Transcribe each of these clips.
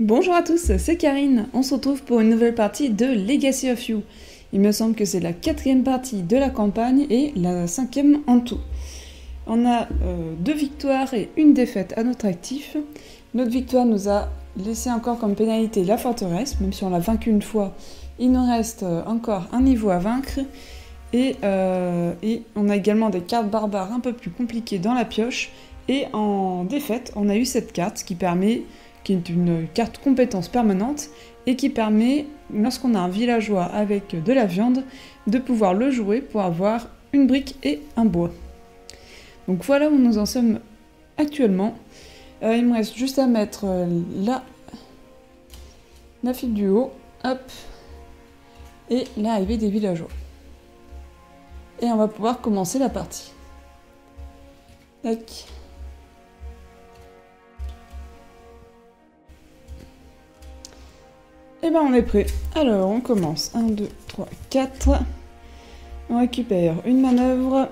Bonjour à tous, c'est Karine. On se retrouve pour une nouvelle partie de Legacy of You. Il me semble que c'est la 4e partie de la campagne et la 5e en tout. On a 2 victoires et 1 défaite à notre actif. Notre victoire nous a laissé encore comme pénalité la forteresse, même si on l'a vaincue une fois, il nous reste encore un niveau à vaincre. Et on a également des cartes barbares un peu plus compliquées dans la pioche. Et en défaite, on a eu cette carte qui est une carte compétence permanente et qui permet, lorsqu'on a un villageois avec de la viande, de pouvoir le jouer pour avoir une brique et un bois. Donc voilà où nous en sommes actuellement. Il me reste juste à mettre la file du haut, hop, et l'arrivée des villageois. Et on va pouvoir commencer la partie. Tac. Et ben on est prêt. Alors on commence. 1, 2, 3, 4. On récupère une manœuvre,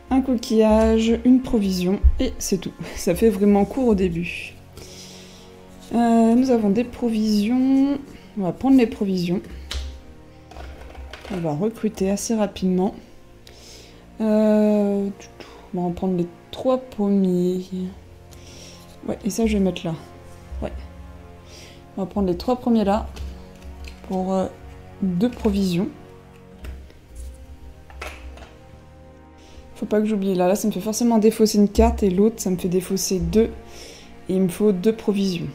un coquillage, une provision, et c'est tout. Ça fait vraiment court au début. Nous avons des provisions. On va prendre les provisions. On va recruter assez rapidement. On va en prendre les 3 premiers. Ouais, et ça je vais mettre là. Ouais. On va prendre les 3 premiers là pour 2 provisions. Faut pas que j'oublie là. Là, ça me fait forcément défausser une carte et l'autre, ça me fait défausser 2. Et il me faut 2 provisions.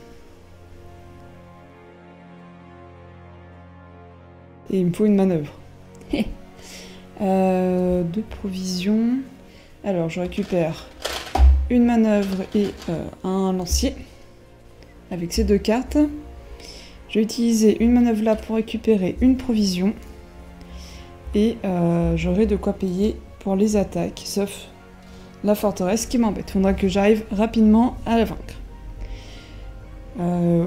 Et il me faut une manœuvre. 2 provisions. Alors, je récupère une manœuvre et un lancier avec ces 2 cartes. Je vais utiliser une manœuvre là pour récupérer une provision. Et j'aurai de quoi payer pour les attaques, sauf la forteresse qui m'embête. Il faudra que j'arrive rapidement à la vaincre.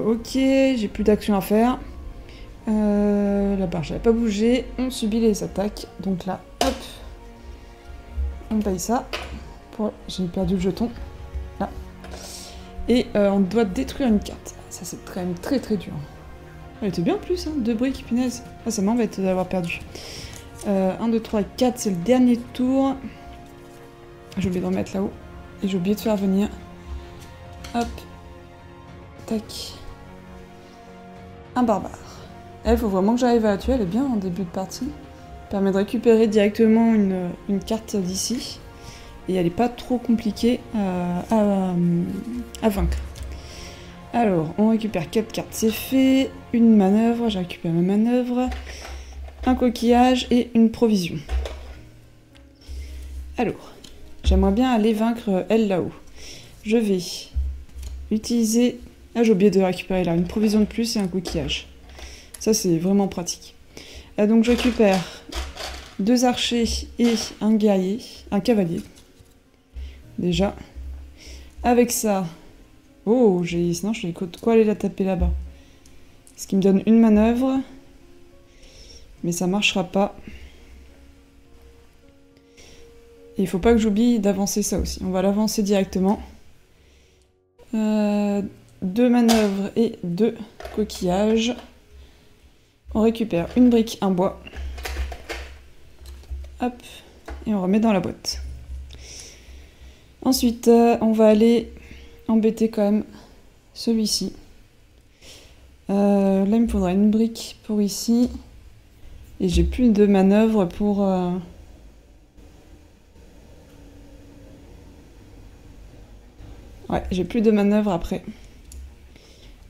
Ok, j'ai plus d'action à faire. La barre, j'avais pas bougé. On subit les attaques. Donc là, hop. On paye ça. J'ai perdu le jeton. Là. Et on doit détruire une carte. Ça, c'est quand même très très dur. Elle était bien en plus, hein, 2 briques, punaise. Ah, ça m'embête d'avoir perdu. 1, 2, 3, 4, c'est le dernier tour. J'ai oublié d'en mettre là-haut. Et j'ai oublié de faire venir. Hop. Tac. Un barbare. Il faut vraiment que j'arrive à la tuer, elle est bien en début de partie. Permet de récupérer directement une carte d'ici. Et elle n'est pas trop compliquée à vaincre. Alors, on récupère 4 cartes, c'est fait. Une manœuvre, j'ai récupéré ma manœuvre. Un coquillage et une provision. Alors, j'aimerais bien aller vaincre elle là-haut. Je vais utiliser... Ah, j'ai oublié de récupérer là, une provision de plus et un coquillage. Ça, c'est vraiment pratique. Donc, je récupère 2 archers et un guerrier, un cavalier. Déjà. Avec ça... Oh, sinon je vais quoi aller la taper là-bas. Ce qui me donne une manœuvre. Mais ça marchera pas. Et il faut pas que j'oublie d'avancer ça aussi. On va l'avancer directement. 2 manœuvres et 2 coquillages. On récupère une brique, un bois. Hop. Et on remet dans la boîte. Ensuite, on va aller... embêter quand même celui-ci. Là, il me faudra une brique pour ici. Et j'ai plus de manœuvre pour... Ouais, j'ai plus de manœuvre après.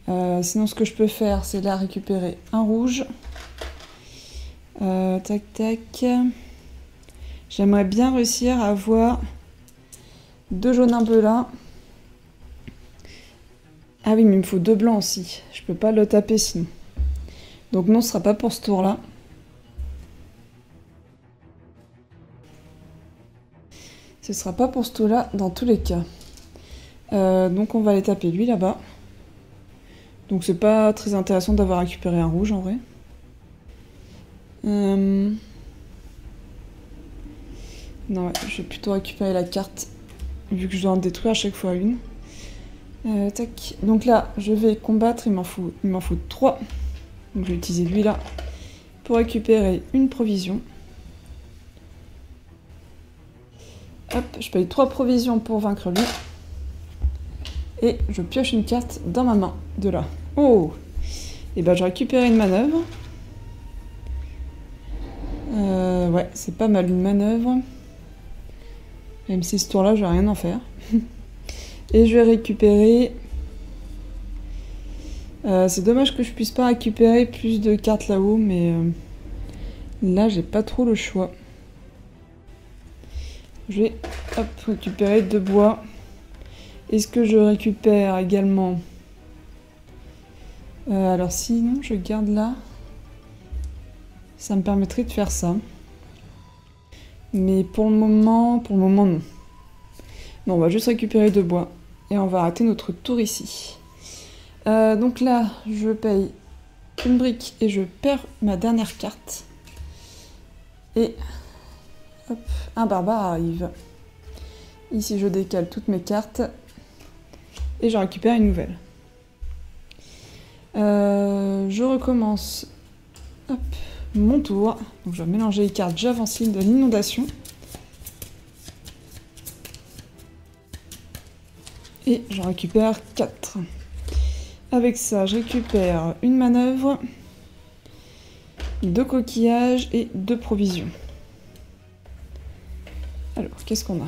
Sinon, ce que je peux faire, c'est là récupérer un rouge. Tac, tac. J'aimerais bien réussir à avoir 2 jaunes, un bleu là. Ah oui, mais il me faut 2 blancs aussi. Je peux pas le taper sinon. Donc non, ce sera pas pour ce tour-là. Ce sera pas pour ce tour-là dans tous les cas. Donc on va aller taper lui là-bas. Donc c'est pas très intéressant d'avoir récupéré un rouge en vrai. Non, ouais, je vais plutôt récupérer la carte vu que je dois en détruire à chaque fois une. Tac. Donc là, je vais combattre, il m'en faut 3. Donc je vais utiliser lui là pour récupérer une provision. Hop, je paye 3 provisions pour vaincre lui. Et je pioche une carte dans ma main, de là. Oh! Et ben je récupère une manœuvre. Ouais, c'est pas mal une manœuvre. Même si ce tour-là, je vais rien en faire. Et je vais récupérer... c'est dommage que je puisse pas récupérer plus de cartes là-haut, mais là, j'ai pas trop le choix. Je vais hop, récupérer 2 bois. Est-ce que je récupère également... alors sinon, je garde là. Ça me permettrait de faire ça. Mais pour le moment, non. Non, on va juste récupérer 2 bois. Et on va arrêter notre tour ici. Donc là, je paye une brique et je perds ma dernière carte. Et hop, un barbare arrive. Ici, je décale toutes mes cartes. Et je récupère une nouvelle. Je recommence hop, mon tour. Donc je vais mélanger les cartes. J'avance l'île de l'inondation. Et j'en récupère 4. Avec ça, je récupère une manœuvre, 2 coquillages et 2 provisions. Alors, qu'est-ce qu'on a?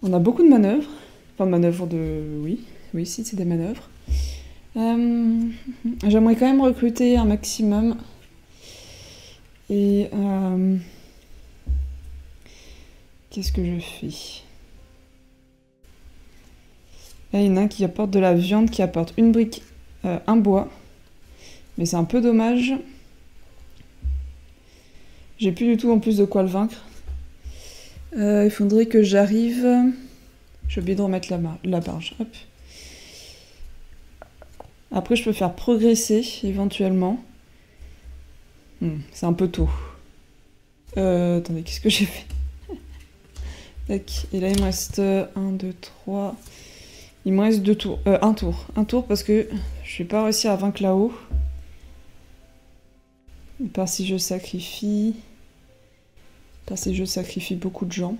On a beaucoup de manœuvres. Enfin, manœuvres de... Oui, si, c'est des manœuvres. J'aimerais quand même recruter un maximum. Et... qu'est-ce que je fais? Là, il y en a un qui apporte de la viande, qui apporte une brique, un bois. Mais c'est un peu dommage. J'ai plus du tout en plus de quoi le vaincre. Il faudrait que j'arrive... J'ai oublié de remettre la barge. Hop. Après, je peux faire progresser, éventuellement. C'est un peu tôt. Attendez, qu'est-ce que j'ai fait? Tac. Et là, il me reste 1, 2, 3... Il me reste 2 tours. Un tour. Un tour parce que je vais pas réussir à vaincre là-haut. Par si je sacrifie... Par si je sacrifie beaucoup de gens.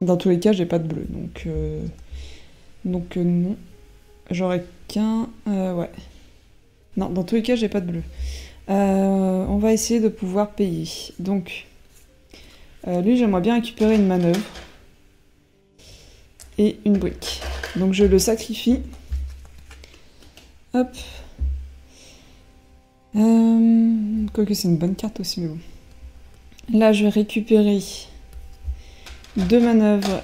Dans tous les cas, j'ai pas de bleu, donc non. J'aurais qu'un... ouais. Non, dans tous les cas, j'ai pas de bleu. On va essayer de pouvoir payer. Donc, lui, j'aimerais bien récupérer une manœuvre. Et une brique. Donc, je le sacrifie. Hop. Quoique c'est une bonne carte aussi, mais bon. Là, je vais récupérer 2 manœuvres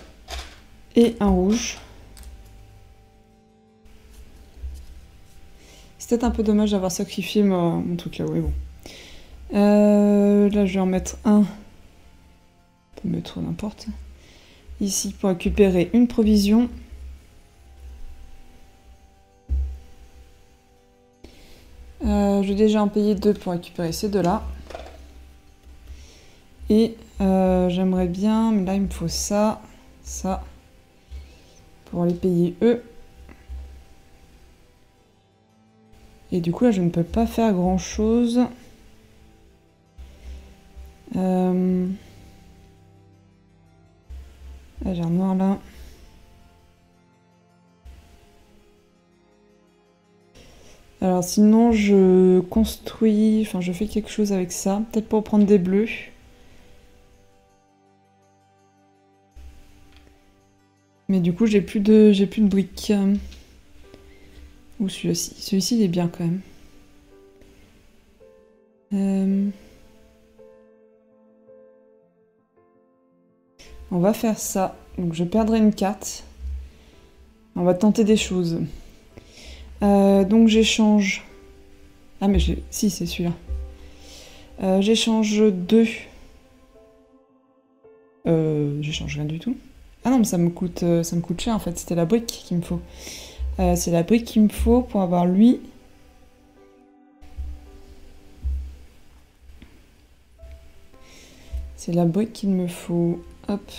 et un rouge. C'est peut-être un peu dommage d'avoir sacrifié mon truc là, oui, bon. Là, je vais en mettre un. On peut mettre n'importe. Ici, pour récupérer une provision. Je vais déjà en payer 2 pour récupérer ces 2-là. Et j'aimerais bien, mais là il me faut ça, pour les payer eux. Et du coup là je ne peux pas faire grand chose. Là j'ai un noir là. Alors sinon je construis, enfin je fais quelque chose avec ça, peut-être pour prendre des bleus. Mais du coup j'ai plus de briques. Ou celui-ci. Celui-ci il est bien quand même. On va faire ça. Donc je perdrai une carte. On va tenter des choses. Donc j'échange... Ah mais j'ai... Si, c'est celui-là. J'échange 2. J'échange rien du tout. Ah non, mais ça me coûte cher en fait. C'était la brique qu'il me faut. C'est la brique qu'il me faut pour avoir lui. C'est la brique qu'il me faut. Hop.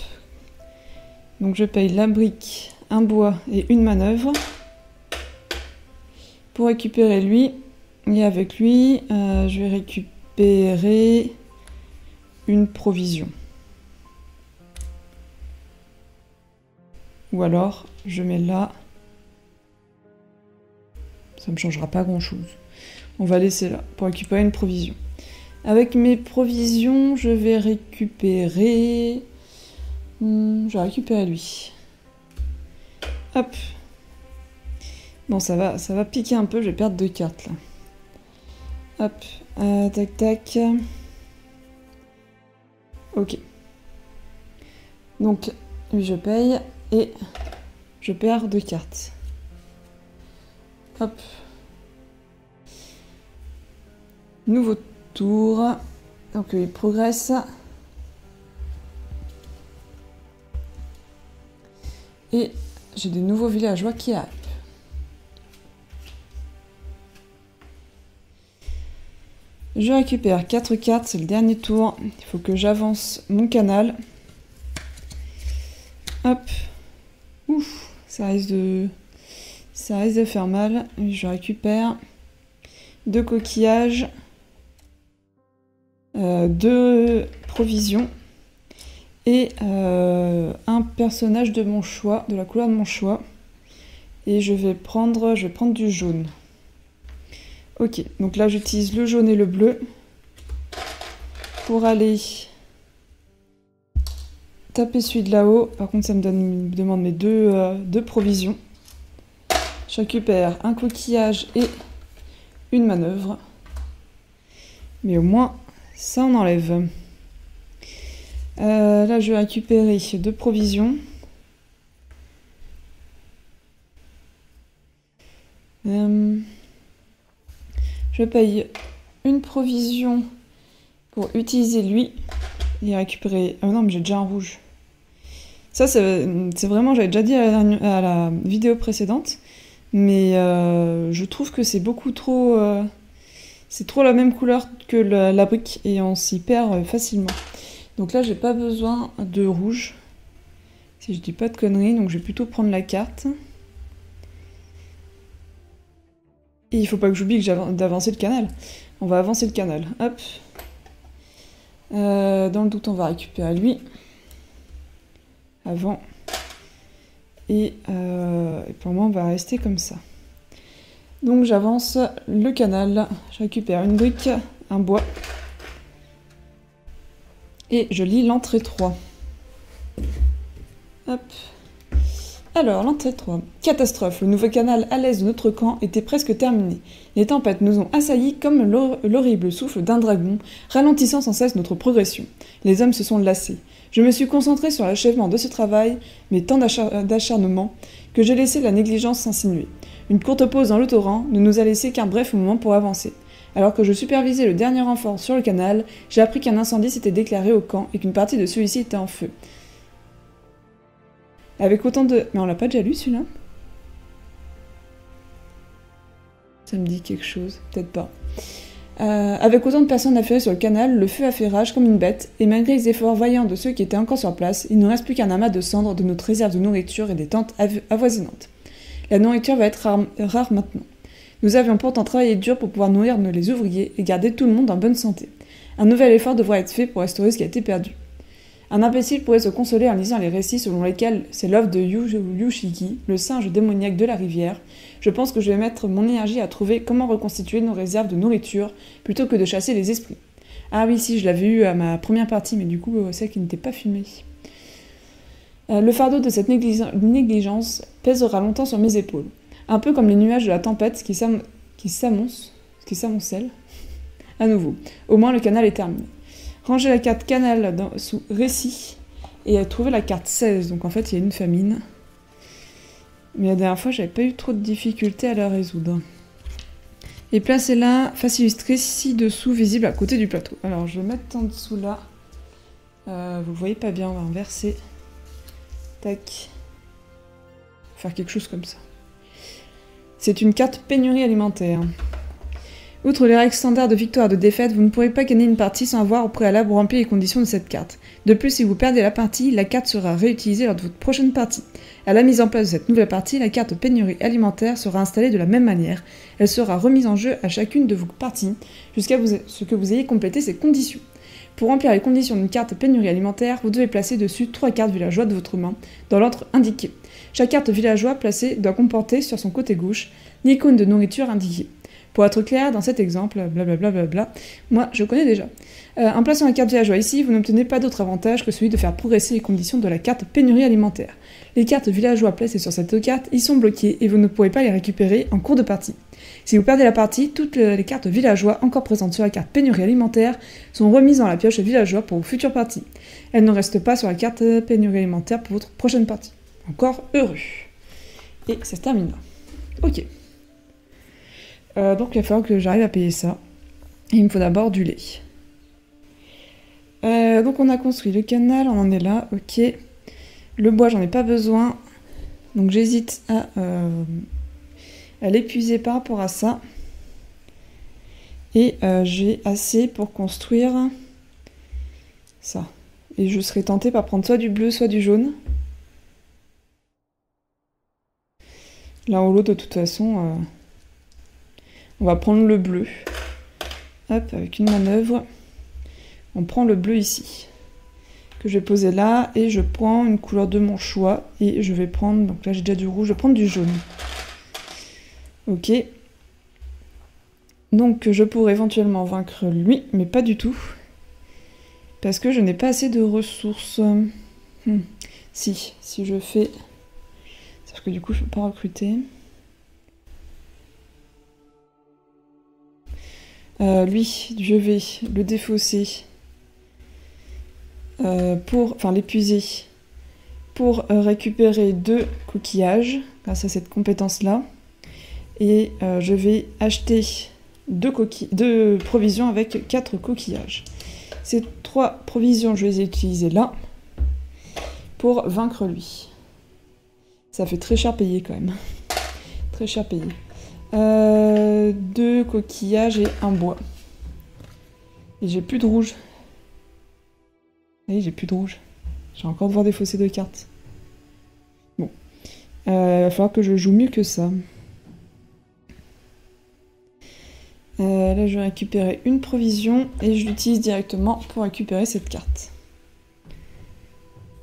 Donc je paye la brique, un bois et une manœuvre. Pour récupérer lui, et avec lui, je vais récupérer une provision. Ou alors, je mets là. Ça ne me changera pas grand-chose. On va laisser là, pour récupérer une provision. Avec mes provisions, je vais récupérer... je vais récupérer lui. Hop. Bon, ça va piquer un peu, je vais perdre 2 cartes, là. Hop. Tac, tac. Ok. Donc, lui, je paye, et je perds 2 cartes. Hop. Nouveau tour. Donc il progresse. Et j'ai des nouveaux villageois qui arrivent. Je récupère 4 cartes, c'est le dernier tour. Il faut que j'avance mon canal. Hop. Ouf, ça risque de faire mal. Je récupère 2 coquillages. 2 provisions et un personnage de mon choix, de la couleur de mon choix. Et je vais prendre du jaune. Ok, donc là j'utilise le jaune et le bleu pour aller taper celui de là-haut. Par contre ça me demande mes deux provisions. Je récupère un coquillage et une manœuvre. Mais au moins ça on enlève. Là je vais récupérer 2 provisions. Je paye une provision pour utiliser lui et récupérer... Ah non mais j'ai déjà un rouge. Ça c'est vraiment, j'avais déjà dit à la vidéo précédente, mais je trouve que c'est beaucoup trop... c'est trop la même couleur que la brique et on s'y perd facilement. Donc là j'ai pas besoin de rouge, si je dis pas de conneries, donc je vais plutôt prendre la carte. Et il faut pas que j'oublie que d'avancer le canal. On va avancer le canal, hop. Dans le doute on va récupérer lui. Avant. Et pour moi on va rester comme ça. Donc j'avance le canal, je récupère une brique, un bois. Et je lis l'entrée 3. Hop. Alors, l'entrée 3. Catastrophe. Le nouveau canal à l'est de notre camp était presque terminé. Les tempêtes nous ont assaillis comme l'horrible souffle d'un dragon, ralentissant sans cesse notre progression. Les hommes se sont lassés. Je me suis concentré sur l'achèvement de ce travail, mais tant d'acharnement, que j'ai laissé la négligence s'insinuer. Une courte pause dans le torrent ne nous a laissé qu'un bref moment pour avancer. Alors que je supervisais le dernier renfort sur le canal, j'ai appris qu'un incendie s'était déclaré au camp et qu'une partie de celui-ci était en feu. Avec autant de... Mais on l'a pas déjà lu celui-là? Ça me dit quelque chose, peut-être pas. Avec autant de personnes affairées sur le canal, le feu a fait rage comme une bête, et malgré les efforts vaillants de ceux qui étaient encore sur place, il ne reste plus qu'un amas de cendres de notre réserve de nourriture et des tentes avoisinantes. La nourriture va être rare maintenant. Nous avions pourtant travaillé dur pour pouvoir nourrir les ouvriers et garder tout le monde en bonne santé. Un nouvel effort devra être fait pour restaurer ce qui a été perdu. Un imbécile pourrait se consoler en lisant les récits selon lesquels c'est l'œuvre de Yushiki, le singe démoniaque de la rivière. Je pense que je vais mettre mon énergie à trouver comment reconstituer nos réserves de nourriture plutôt que de chasser les esprits. Ah oui, si, je l'avais eu à ma première partie, mais du coup, celle qui n'était pas filmée. Le fardeau de cette négligence pèsera longtemps sur mes épaules. Un peu comme les nuages de la tempête qui s'amoncellent à nouveau. Au moins, le canal est terminé. Ranger la carte canal sous récit et trouver la carte 16. Donc en fait, il y a une famine. Mais la dernière fois, j'avais pas eu trop de difficultés à la résoudre. Et placez-la, face illustrée, ci-dessous, visible à côté du plateau. Alors, je vais mettre en dessous là. Vous le voyez pas bien, on va inverser. Tac. Faire quelque chose comme ça. C'est une carte pénurie alimentaire. Outre les règles standards de victoire et de défaite, vous ne pourrez pas gagner une partie sans avoir au préalable rempli les conditions de cette carte. De plus, si vous perdez la partie, la carte sera réutilisée lors de votre prochaine partie. À la mise en place de cette nouvelle partie, la carte pénurie alimentaire sera installée de la même manière. Elle sera remise en jeu à chacune de vos parties, jusqu'à ce que vous ayez complété ces conditions. Pour remplir les conditions d'une carte pénurie alimentaire, vous devez placer dessus 3 cartes villageois de votre main, dans l'ordre indiqué. Chaque carte villageois placée doit comporter sur son côté gauche l'icône de nourriture indiquée. Pour être clair, dans cet exemple, blablabla, moi je connais déjà. En plaçant la carte villageois ici, vous n'obtenez pas d'autre avantage que celui de faire progresser les conditions de la carte pénurie alimentaire. Les cartes villageois placées sur cette carte y sont bloquées et vous ne pourrez pas les récupérer en cours de partie. Si vous perdez la partie, toutes les cartes villageois encore présentes sur la carte pénurie alimentaire sont remises dans la pioche villageois pour vos futures parties. Elles ne restent pas sur la carte pénurie alimentaire pour votre prochaine partie. Encore heureux. Et ça se termine là. Ok. Donc il va falloir que j'arrive à payer ça. Et il me faut d'abord du lait. Donc on a construit le canal, on en est là, ok. Le bois, j'en ai pas besoin. Donc j'hésite à l'épuiser par rapport à ça. Et j'ai assez pour construire ça. Et je serais tentée par prendre soit du bleu, soit du jaune. L'un ou l'autre, de toute façon, on va prendre le bleu. Hop, avec une manœuvre. On prend le bleu ici, que je vais poser là, et je prends une couleur de mon choix, et je vais prendre, donc là j'ai déjà du rouge, je vais prendre du jaune. Ok. Donc je pourrais éventuellement vaincre lui, mais pas du tout. Parce que je n'ai pas assez de ressources. Si je fais... Sauf que du coup je ne peux pas recruter. Lui, je vais le défausser. Enfin l'épuiser pour récupérer 2 coquillages grâce à cette compétence là et je vais acheter 2 provisions avec 4 coquillages. Ces 3 provisions je les ai utilisées là pour vaincre lui. Ça fait très cher payé quand même. Très cher payé. 2 coquillages et 1 bois. Et j'ai plus de rouge. Oui, j'ai plus de rouge. J'ai encore devoir défausser 2 cartes. Bon. Il va falloir que je joue mieux que ça. Là, je vais récupérer une provision et je l'utilise directement pour récupérer cette carte.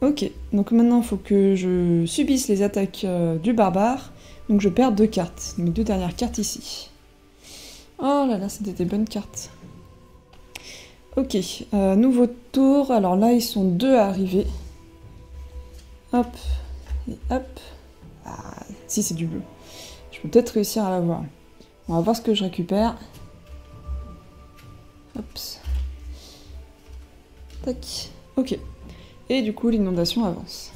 Ok. Donc maintenant, il faut que je subisse les attaques du barbare. Donc je perds 2 cartes. Mes 2 dernières cartes ici. Oh là là, c'était des bonnes cartes. Ok, nouveau tour. Alors là, ils sont 2 à arriver. Hop, et hop. Ah, si, c'est du bleu. Je peux peut-être réussir à l'avoir. On va voir ce que je récupère. Hop. Tac. Ok. Et du coup, l'inondation avance.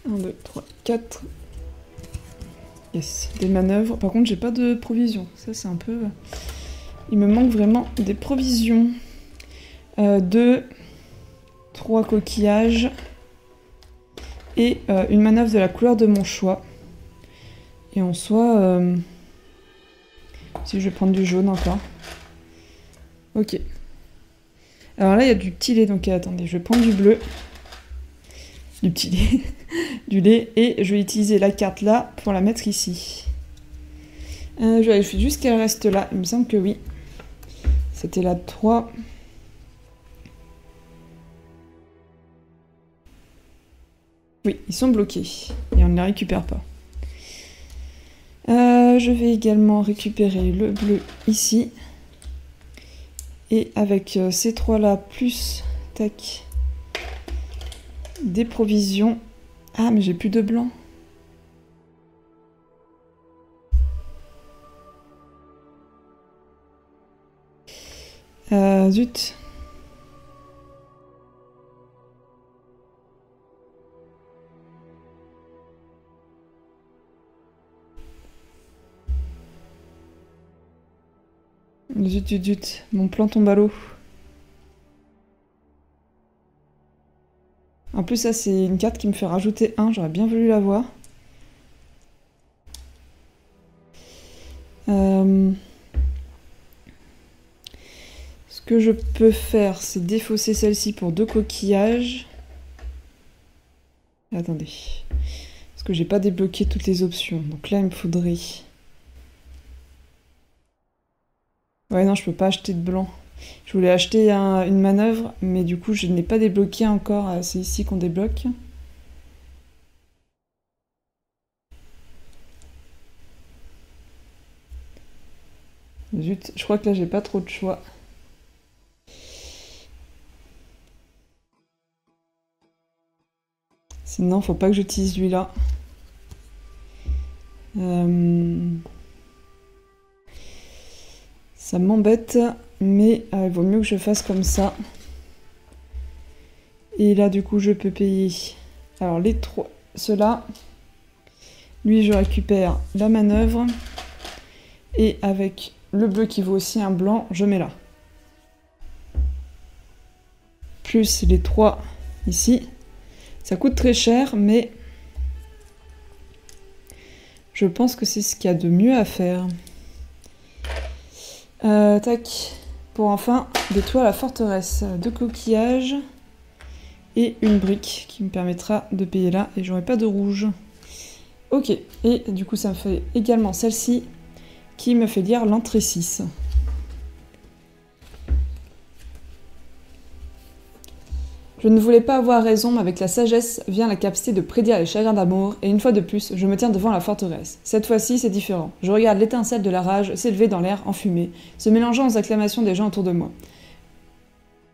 Un, 2, 3, 4... Yes, des manœuvres. Par contre, j'ai pas de provisions. Ça, c'est un peu... Il me manque vraiment des provisions. 2, 3 coquillages. Et une manœuvre de la couleur de mon choix. Et en soi... Si je vais prendre du jaune encore. Ok. Alors là, il y a du petit lait. Donc attendez, je vais prendre du bleu. Du petit lait. Du lait, et je vais utiliser la carte là pour la mettre ici. Je vérifie juste qu'elle reste là, il me semble que oui. C'était la 3. Oui, ils sont bloqués, et on ne les récupère pas. Je vais également récupérer le bleu ici. Et avec ces 3 là, plus, tac, des provisions. Ah, mais j'ai plus de blanc. Zut. Zut. Mon plan tombe à l'eau. En plus, ça, c'est une carte qui me fait rajouter 1. J'aurais bien voulu l'avoir. Ce que je peux faire, c'est défausser celle-ci pour 2 coquillages. Attendez. Parce que j'ai pas débloqué toutes les options. Donc là, il me faudrait... Ouais, non, je peux pas acheter de blanc. Je voulais acheter une manœuvre, mais du coup, je ne l'ai pas débloqué encore. C'est ici qu'on débloque. Zut, je crois que là, j'ai pas trop de choix. Sinon, faut pas que j'utilise lui-là. Ça m'embête, mais il vaut mieux que je fasse comme ça. Et là, du coup, je peux payer... Alors, les 3... Ceux-là. Lui, je récupère la manœuvre. Et avec le bleu qui vaut aussi un blanc, je mets là. Plus les 3 ici. Ça coûte très cher, mais... Je pense que c'est ce qu'il y a de mieux à faire. Tac. Pour enfin détruire la forteresse. 2 coquillages. Et une brique qui me permettra de payer là. Et j'aurai pas de rouge. Ok. Et du coup, ça me fait également celle-ci. Qui me fait lire l'entrée 6. Je ne voulais pas avoir raison, mais avec la sagesse vient la capacité de prédire les chagrins d'amour, et une fois de plus, je me tiens devant la forteresse. Cette fois-ci, c'est différent. Je regarde l'étincelle de la rage s'élever dans l'air enfumé, se mélangeant aux acclamations des gens autour de moi.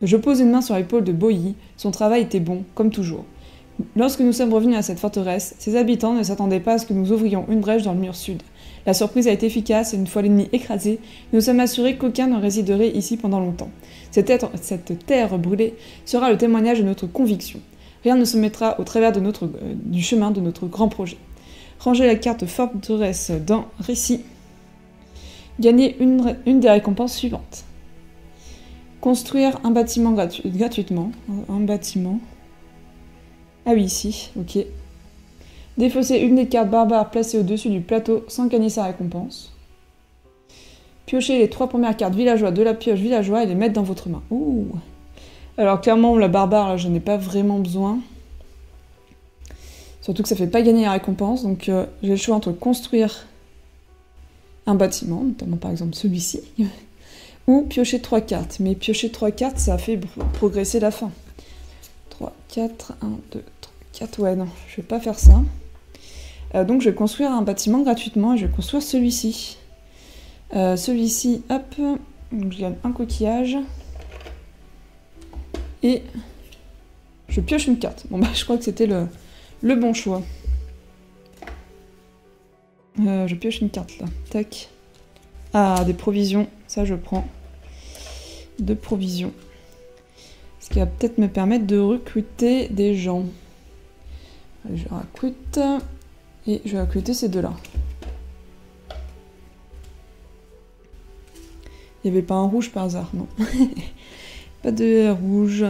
Je pose une main sur l'épaule de Boyi, son travail était bon, comme toujours. Lorsque nous sommes revenus à cette forteresse, ses habitants ne s'attendaient pas à ce que nous ouvrions une brèche dans le mur sud. La surprise a été efficace et une fois l'ennemi écrasé, nous nous sommes assurés qu'aucun ne résiderait ici pendant longtemps. Cette terre brûlée sera le témoignage de notre conviction. Rien ne se mettra au travers du chemin de notre grand projet. Rangez la carte forteresse dans Récit. Gagnez une des récompenses suivantes. Construire un bâtiment gratuitement. Un bâtiment. Ah oui, ici, ok. Défausser une des cartes barbares placées au-dessus du plateau sans gagner sa récompense. Piocher les 3 premières cartes villageois de la pioche villageois et les mettre dans votre main. Ouh. Alors clairement, la barbare, là, je n'ai pas vraiment besoin. Surtout que ça fait pas gagner la récompense, donc j'ai le choix entre construire un bâtiment, notamment par exemple celui-ci, ou piocher 3 cartes. Mais piocher 3 cartes, ça fait progresser la fin. 3, 4, 1, 2, 3, 4, ouais, non, je vais pas faire ça. Donc je vais construire un bâtiment gratuitement et je vais construire celui-ci. Celui-ci, hop, donc je gagne un coquillage. Et je pioche une carte. Bon bah je crois que c'était le bon choix. Je pioche une carte là, tac. Ah, des provisions, ça je prends. 2 provisions. Ce qui va peut-être me permettre de recruter des gens. Je recrute et je vais recruter ces 2-là. Il n'y avait pas un rouge par hasard, non. Pas de rouge.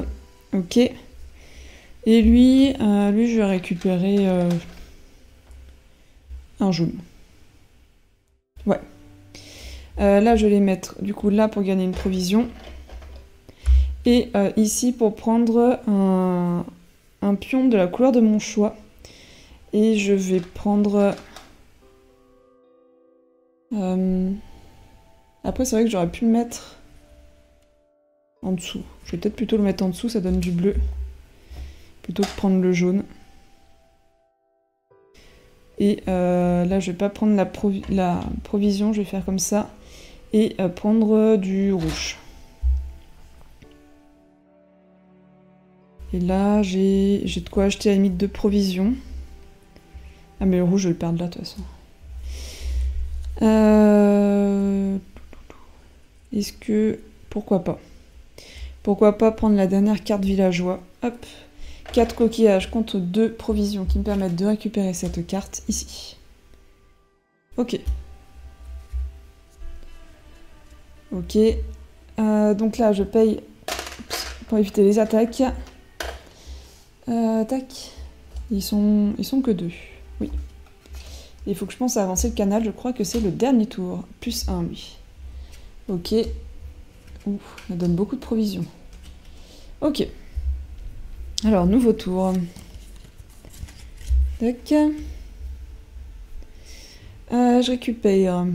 Ok. Et lui, je vais récupérer un jaune. Ouais. Là, je vais les mettre du coup là pour gagner une provision. Et ici pour prendre un pion de la couleur de mon choix. Et je vais prendre... Après, c'est vrai que j'aurais pu le mettre en dessous. Je vais peut-être plutôt le mettre en dessous, ça donne du bleu. Plutôt que prendre le jaune. Et là, je vais pas prendre la provision, je vais faire comme ça. Et prendre du rouge. Et là, j'ai de quoi acheter à la limite 2 provisions. Ah, mais le rouge, je vais le perdre là, de toute façon. Est-ce que... Pourquoi pas? Pourquoi pas prendre la dernière carte villageois? Hop. 4 coquillages contre 2 provisions qui me permettent de récupérer cette carte ici. Ok. Ok. Donc là, je paye pour éviter les attaques. Tac. Ils sont que 2. Oui. Il faut que je pense à avancer le canal, je crois que c'est le dernier tour. Plus 1, lui. Ok. Ouh, ça donne beaucoup de provisions. Ok. Alors, nouveau tour. Tac. Je récupère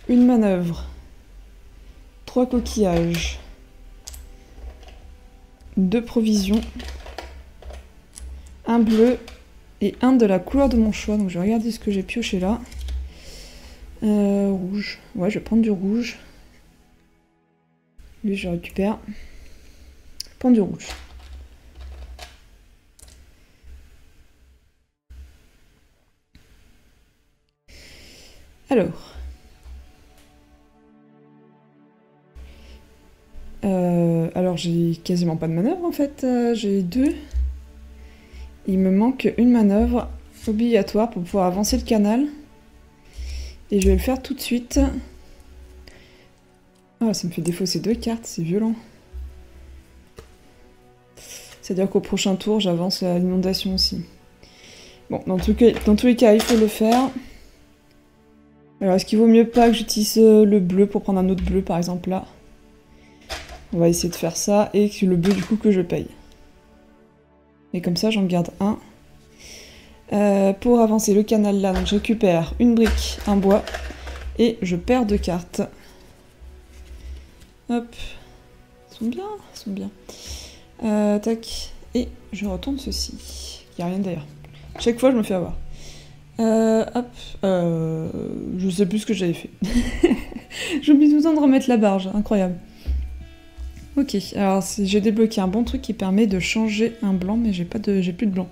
une manœuvre, 3 coquillages, 2 provisions, un bleu et un de la couleur de mon choix. Donc je vais regarder ce que j'ai pioché là. Rouge. Ouais, je vais prendre du rouge. Lui, je récupère. Je prends du rouge. Alors j'ai quasiment pas de manœuvre en fait, j'ai 2. Il me manque une manœuvre obligatoire pour pouvoir avancer le canal. Et je vais le faire tout de suite. Ah, ça me fait défausser 2 cartes, c'est violent. C'est-à-dire qu'au prochain tour, j'avance à l'inondation aussi. Bon, dans tous les cas, il faut le faire. Alors, est-ce qu'il vaut mieux pas que j'utilise le bleu pour prendre un autre bleu, par exemple, là? On va essayer de faire ça, et que le bleu, du coup, que je paye. Et comme ça, j'en garde un. Pour avancer le canal, là, donc je récupère une brique, un bois, et je perds 2 cartes. Hop. Ils sont bien, ils sont bien. Tac. Et je retourne ceci. Il n'y a rien d'ailleurs. Chaque fois, je me fais avoir. Hop. Je sais plus ce que j'avais fait. J'oublie tout le temps de remettre la barge. Incroyable. Ok. Alors, j'ai débloqué un bon truc qui permet de changer un blanc, mais j'ai plus de blanc.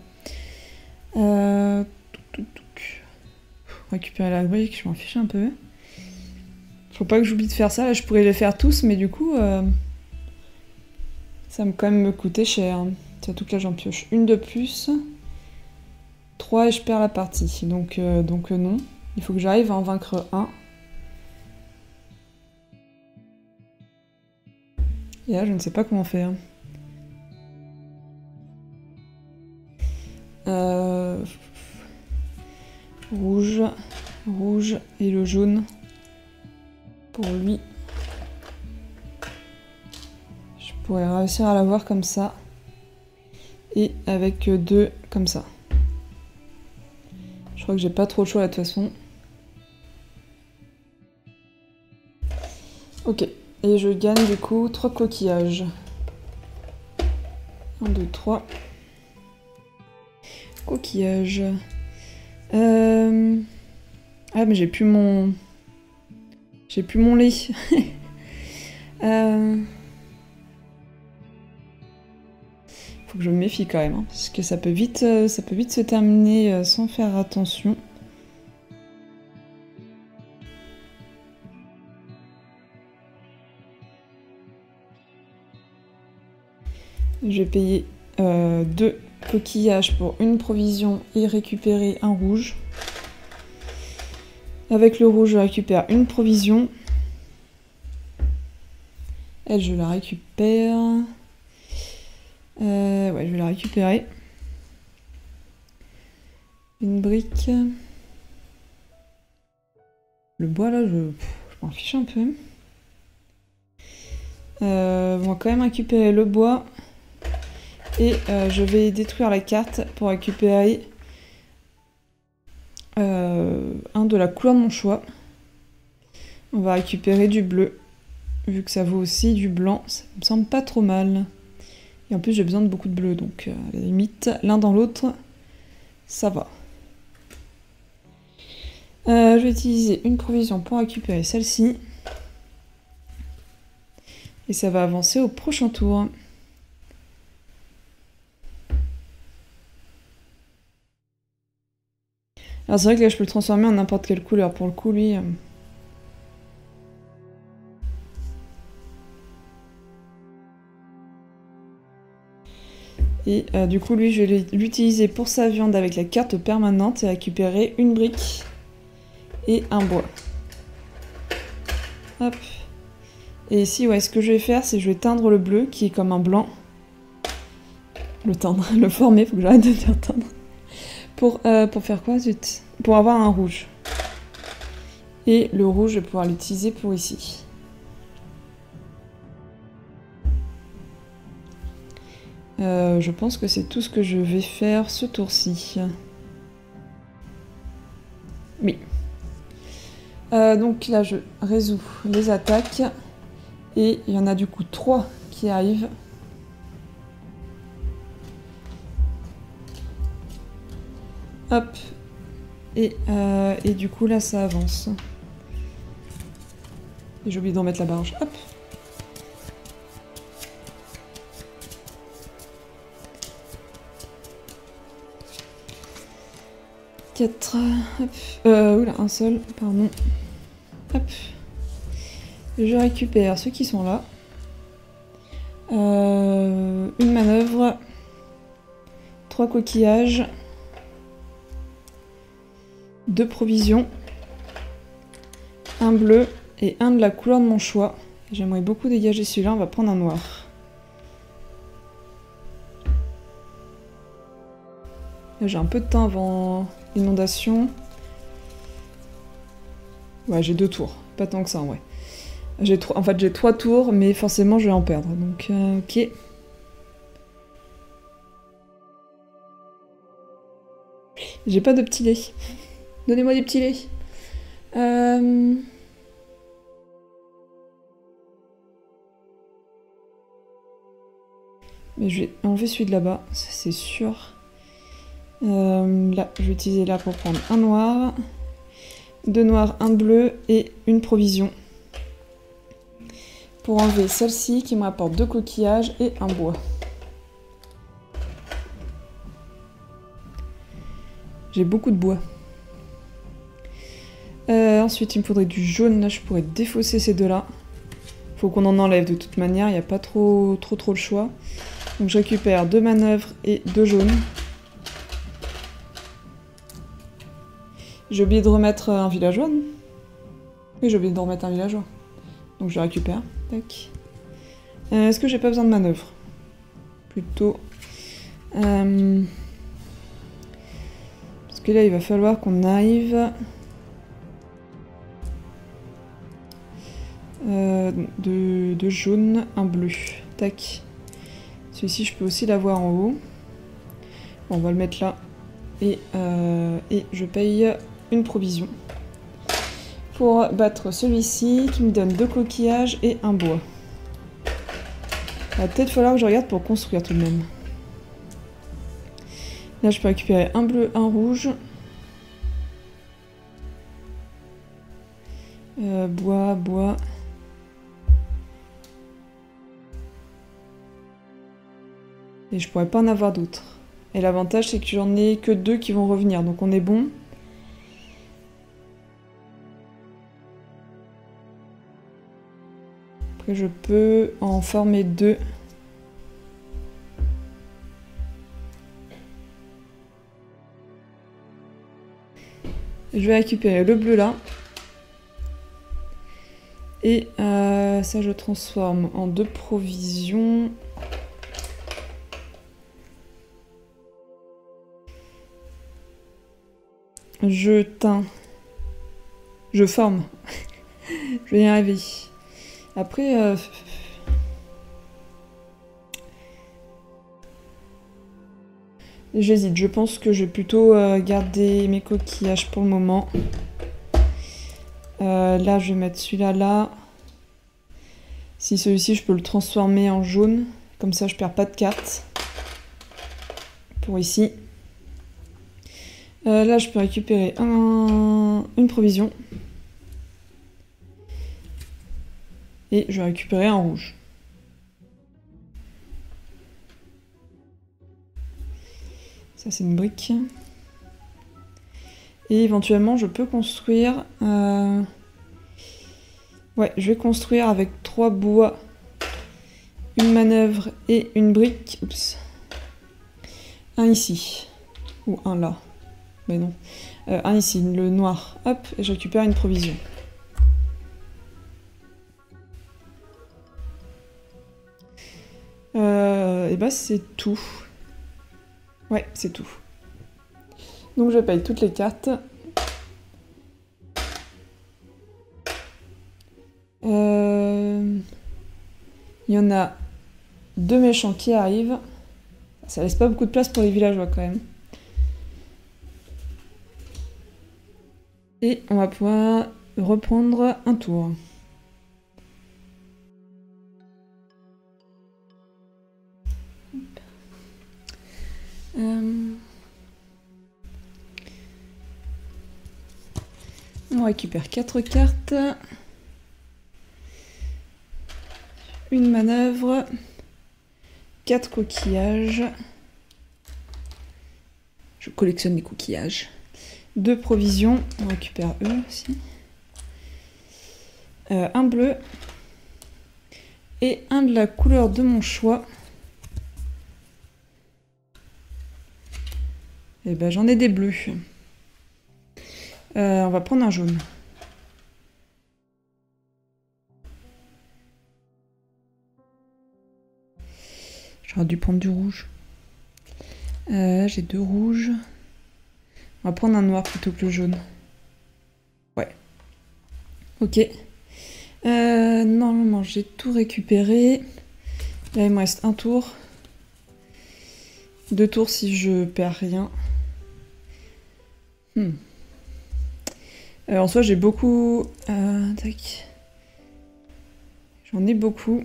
Récupérer la brique, je m'en fiche un peu. Faut pas que j'oublie de faire ça. Là, je pourrais les faire tous, mais du coup, ça va quand même me coûter cher. Surtout que là, j'en pioche une de plus. 3 et je perds la partie. Donc non. Il faut que j'arrive à en vaincre un. Et là, je ne sais pas comment faire. Rouge, rouge et le jaune. Pour lui. Je pourrais réussir à l'avoir comme ça. Et avec 2 comme ça. Je crois que j'ai pas trop le choix là, de toute façon. Ok. Et je gagne du coup 3 coquillages. 1, 2, 3. Coquillages. Ah mais j'ai plus mon lait. Faut que je me méfie quand même, hein, parce que ça peut vite se terminer sans faire attention. Je vais payer 2 coquillages pour une provision et récupérer un rouge. Avec le rouge, je récupère une provision. Elle, je la récupère. Ouais, je vais la récupérer. Une brique. Le bois, là, je m'en fiche un peu. On va quand même récupérer le bois. Et je vais détruire la carte pour récupérer un de la couleur de mon choix. On va récupérer du bleu. Vu que ça vaut aussi du blanc, ça me semble pas trop mal. Et en plus, j'ai besoin de beaucoup de bleu, donc à la limite, l'un dans l'autre, ça va. Je vais utiliser une provision pour récupérer celle-ci. Et ça va avancer au prochain tour. Alors c'est vrai que là, je peux le transformer en n'importe quelle couleur. Pour le coup, lui... Et du coup, lui, je vais l'utiliser pour sa viande avec la carte permanente et récupérer une brique et un bois. Hop. Et ici, ouais, ce que je vais faire, c'est que je vais teindre le bleu, qui est comme un blanc. Le teindre, le former, faut que j'arrête de dire teindre. Pour faire quoi, zut? Pour avoir un rouge. Et le rouge, je vais pouvoir l'utiliser pour ici. Je pense que c'est tout ce que je vais faire ce tour-ci. Oui. Donc là, je résous les attaques. Et il y en a du coup 3 qui arrivent. Hop. Et du coup, là, ça avance. Et j'ai oublié d'en mettre la barge. Hop. Quatre. Hop. Oula, un seul, pardon. Hop. Je récupère ceux qui sont là. Une manœuvre. 3 coquillages. 2 provisions. Un bleu et un de la couleur de mon choix. J'aimerais beaucoup dégager celui-là, on va prendre un noir. J'ai un peu de temps avant l'inondation. Ouais, j'ai 2 tours, pas tant que ça en vrai. En fait, j'ai 3 tours, mais forcément je vais en perdre, donc ok. J'ai pas de petits laits. Donnez-moi des petits laits. Mais je vais enlever celui de là-bas, c'est sûr. Là, je vais utiliser là pour prendre un noir. 2 noirs, un bleu et une provision. Pour enlever celle-ci qui me rapporte 2 coquillages et un bois. J'ai beaucoup de bois. Ensuite, il me faudrait du jaune. Là, je pourrais défausser ces deux-là. Faut qu'on en enlève de toute manière. Il n'y a pas trop le choix. Donc, je récupère 2 manœuvres et 2 jaunes. J'ai oublié de remettre un villageois. Oui, j'ai oublié de remettre un villageois. Donc, je récupère. Tac. Est-ce que j'ai pas besoin de manœuvre? Plutôt. Parce que là, il va falloir qu'on arrive. De jaune, un bleu. Tac. Celui-ci, je peux aussi l'avoir en haut. Bon, on va le mettre là. Et je paye une provision. Pour battre celui-ci, qui me donne 2 coquillages et un bois. Il va peut-être falloir que je regarde pour construire tout de même. Là, je peux récupérer un bleu, un rouge. Bois. Et je pourrais pas en avoir d'autres. Et l'avantage, c'est que j'en ai que 2 qui vont revenir, donc on est bon. Après, je peux en former 2. Je vais récupérer le bleu là. Et ça, je transforme en 2 provisions. Je teins. Je forme. Je vais y arriver. Après... j'hésite. Je pense que je vais plutôt garder mes coquillages pour le moment. Là, je vais mettre celui-là là. Si celui-ci, je peux le transformer en jaune. Comme ça, je perds pas de cartes. Pour ici. Là, je peux récupérer une provision. Et je vais récupérer un rouge. Ça, c'est une brique. Et éventuellement, je peux construire... Ouais, je vais construire avec 3 bois, une manœuvre et une brique. Oups. Un ici. Ou un là. Mais non. Un ici, le noir. Hop, et je récupère une provision. Et bah c'est tout. Ouais, c'est tout. Donc je paye toutes les cartes. Il y en a 2 méchants qui arrivent. Ça laisse pas beaucoup de place pour les villageois quand même. Et on va pouvoir reprendre un tour. On récupère 4 cartes. Une manœuvre. 4 coquillages. Je collectionne les coquillages. 2 provisions. On récupère eux aussi. Un bleu. Et un de la couleur de mon choix. Et ben j'en ai des bleus. On va prendre un jaune. J'aurais dû prendre du rouge. J'ai 2 rouges. On va prendre un noir plutôt que le jaune. Ouais. Ok. Normalement, j'ai tout récupéré. Là, il me reste un tour. 2 tours si je perds rien. En soi, j'ai beaucoup... tac. J'en ai beaucoup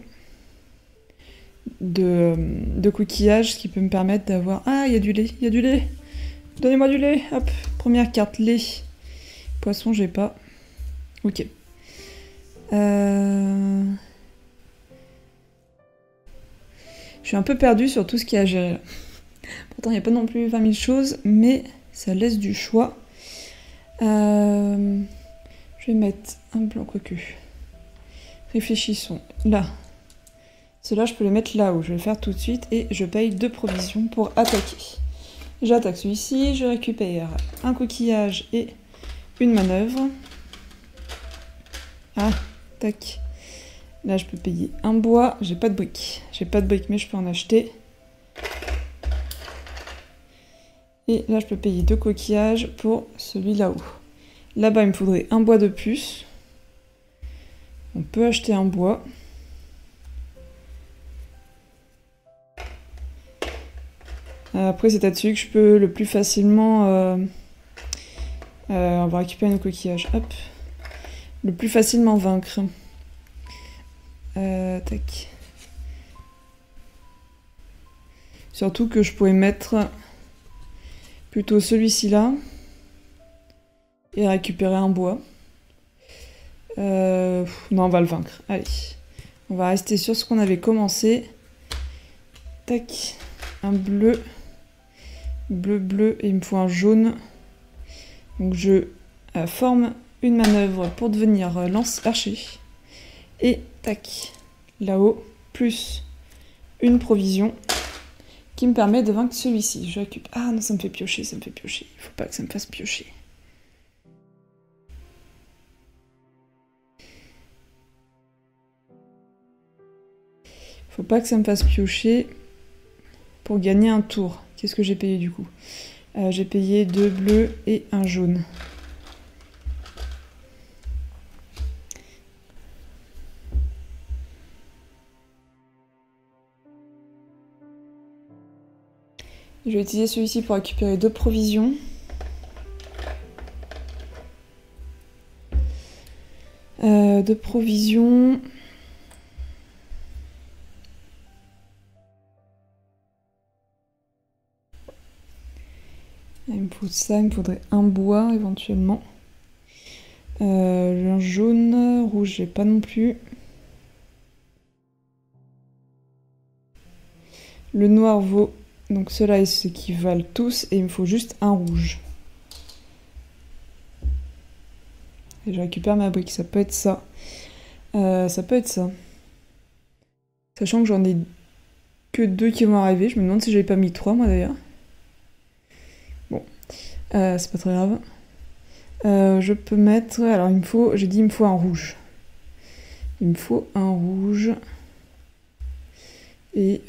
de coquillages, ce qui peut me permettre d'avoir... Ah, il y a du lait, il y a du lait. Donnez-moi du lait. Hop, première carte, lait. Poisson, j'ai pas. Ok. Je suis un peu perdue sur tout ce qu'il y a à gérer. Pourtant, il n'y a pas non plus 20 000 choses, mais ça laisse du choix. Je vais mettre un blanc, quoique. Réfléchissons. Là. Ceux-là, je peux les mettre là-haut. Je vais le faire tout de suite et je paye 2 provisions pour attaquer. J'attaque celui-ci, je récupère un coquillage et une manœuvre. Ah, tac. Là, je peux payer un bois. J'ai pas de briques. J'ai pas de briques, mais je peux en acheter. Et là, je peux payer 2 coquillages pour celui là-haut. Là-bas, il me faudrait un bois de plus. On peut acheter un bois. Après, c'est là-dessus que je peux le plus facilement... on va récupérer nos coquillages. Hop. Le plus facilement vaincre. Tac. Surtout que je pourrais mettre plutôt celui-ci là. Et récupérer un bois. Non, on va le vaincre. Allez. On va rester sur ce qu'on avait commencé. Tac. Un bleu. Bleu, bleu. Et il me faut un jaune. Donc je forme une manœuvre pour devenir lance-archer. Et tac. Là-haut. Plus une provision. Qui me permet de vaincre celui-ci. Je récupère. Ah non, ça me fait piocher, ça me fait piocher. Il faut pas que ça me fasse piocher. Faut pas que ça me fasse piocher pour gagner un tour. Qu'est-ce que j'ai payé du coup? J'ai payé 2 bleus et un jaune. Je vais utiliser celui-ci pour récupérer 2 provisions. Deux provisions. Il me faut ça, il me faudrait un bois éventuellement. Un jaune, rouge, j'ai pas non plus. Le noir vaut, donc ceux-là ils s'équivalent tous et il me faut juste un rouge. Et je récupère ma brique, ça peut être ça. Ça peut être ça. Sachant que j'en ai que 2 qui vont arriver, je me demande si j'avais pas mis 3 moi d'ailleurs. Bon, c'est pas très grave. Je peux mettre... Alors il me faut... J'ai dit il me faut un rouge. Il me faut un rouge. Et...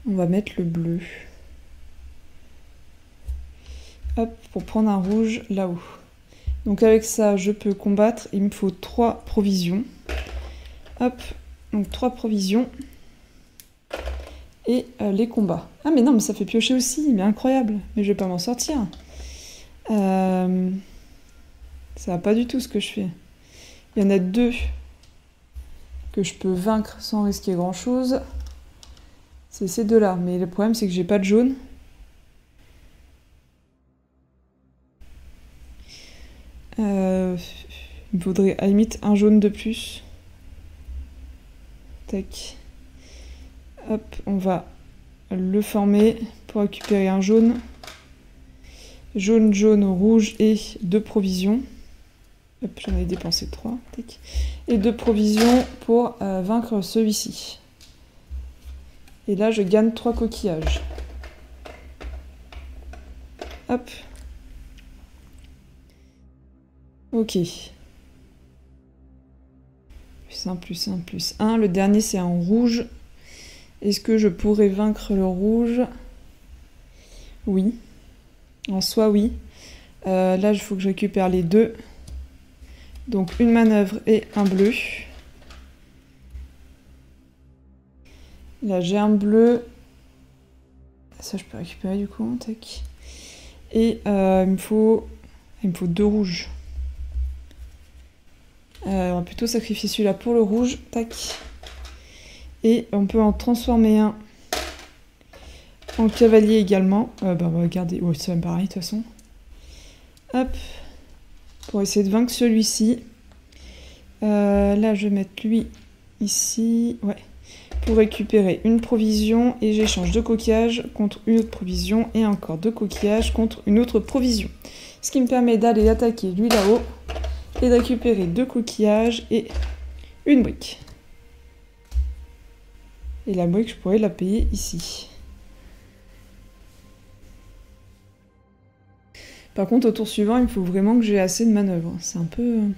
On va mettre le bleu. Hop, pour prendre un rouge là-haut. Donc avec ça, je peux combattre. Il me faut 3 provisions. Hop, donc 3 provisions. Et les combats. Ah mais non, mais ça fait piocher aussi, mais incroyable. Mais je vais pas m'en sortir. Ça va pas du tout ce que je fais. Il y en a 2 que je peux vaincre sans risquer grand chose. C'est ces 2-là. Mais le problème, c'est que j'ai pas de jaune. Il me faudrait à la limite un jaune de plus. Tac. Hop, on va le former pour récupérer un jaune. Jaune, jaune, rouge et 2 provisions. Hop, j'en ai dépensé 3. Tac. Et 2 provisions pour vaincre celui-ci. Et là, je gagne 3 coquillages. Hop. Ok. Plus 1, plus 1, plus 1. Le dernier, c'est en rouge. Est-ce que je pourrais vaincre le rouge? Oui. En soi, oui. Là, il faut que je récupère les 2. Donc, une manœuvre et un bleu. Là, j'ai un bleu. Ça, je peux récupérer du coup. Tac. Et il me faut 2 rouges. On va plutôt sacrifier celui-là pour le rouge. Tac. Et on peut en transformer un en cavalier également. On va garder. Ouais, c'est même pareil de toute façon. Hop. Pour essayer de vaincre celui-ci. Là, je vais mettre lui ici. Ouais. Pour récupérer une provision. Et j'échange 2 coquillages contre une autre provision. Et encore 2 coquillages contre une autre provision. Ce qui me permet d'aller attaquer lui là-haut. Et de récupérer 2 coquillages et une brique. Et la brique, je pourrais la payer ici. Par contre, au tour suivant, il me faut vraiment que j'ai assez de manœuvres. C'est un peu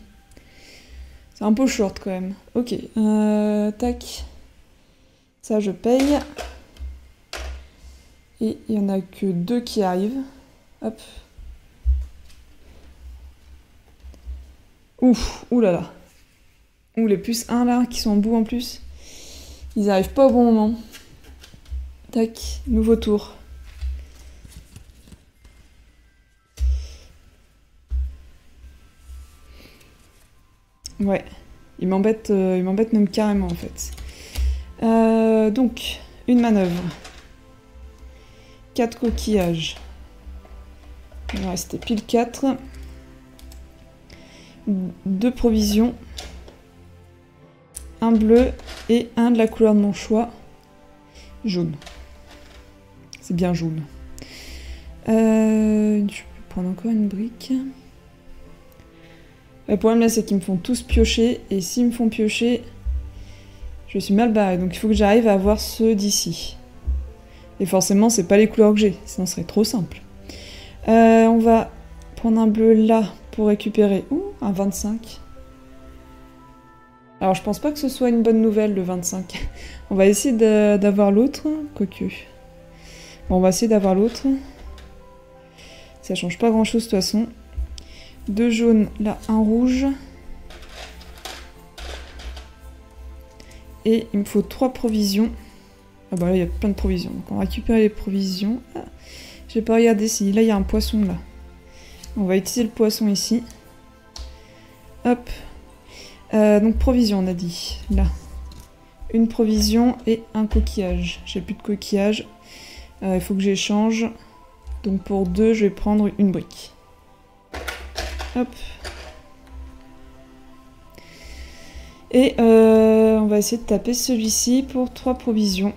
short quand même. Ok, tac. Ça, je paye. Et il n'y en a que 2 qui arrivent. Hop. Ouf, oulala. Ouh, les plus 1 là, qui sont en bout en plus. Ils arrivent pas au bon moment. Tac, nouveau tour. Ouais, il m'embête même carrément en fait. Donc, une manœuvre. 4 coquillages. Il va rester pile 4. 2 provisions. Un bleu et un de la couleur de mon choix. Jaune. C'est bien jaune. Je peux prendre encore une brique. Le problème là, c'est qu'ils me font tous piocher. Et s'ils me font piocher, je suis mal barrée. Donc il faut que j'arrive à avoir ceux d'ici. Et forcément, c'est pas les couleurs que j'ai. Sinon, ce serait trop simple. On va prendre un bleu là pour récupérer un 25. Alors, je pense pas que ce soit une bonne nouvelle, le 25. On va essayer d'avoir l'autre. Quoique. Bon, on va essayer d'avoir l'autre. Ça change pas grand-chose de toute façon. 2 jaunes, là, un rouge. Et il me faut 3 provisions. Ah bah là, il y a plein de provisions. Donc, on va récupérer les provisions. Ah, j'ai pas regardé si... Là, il y a un poisson, là. On va utiliser le poisson ici. Hop. Donc provision, on a dit. Là. Une provision et un coquillage. J'ai plus de coquillage. Il faut que j'échange. Donc pour 2, je vais prendre une brique. Hop. Et on va essayer de taper celui-ci pour 3 provisions.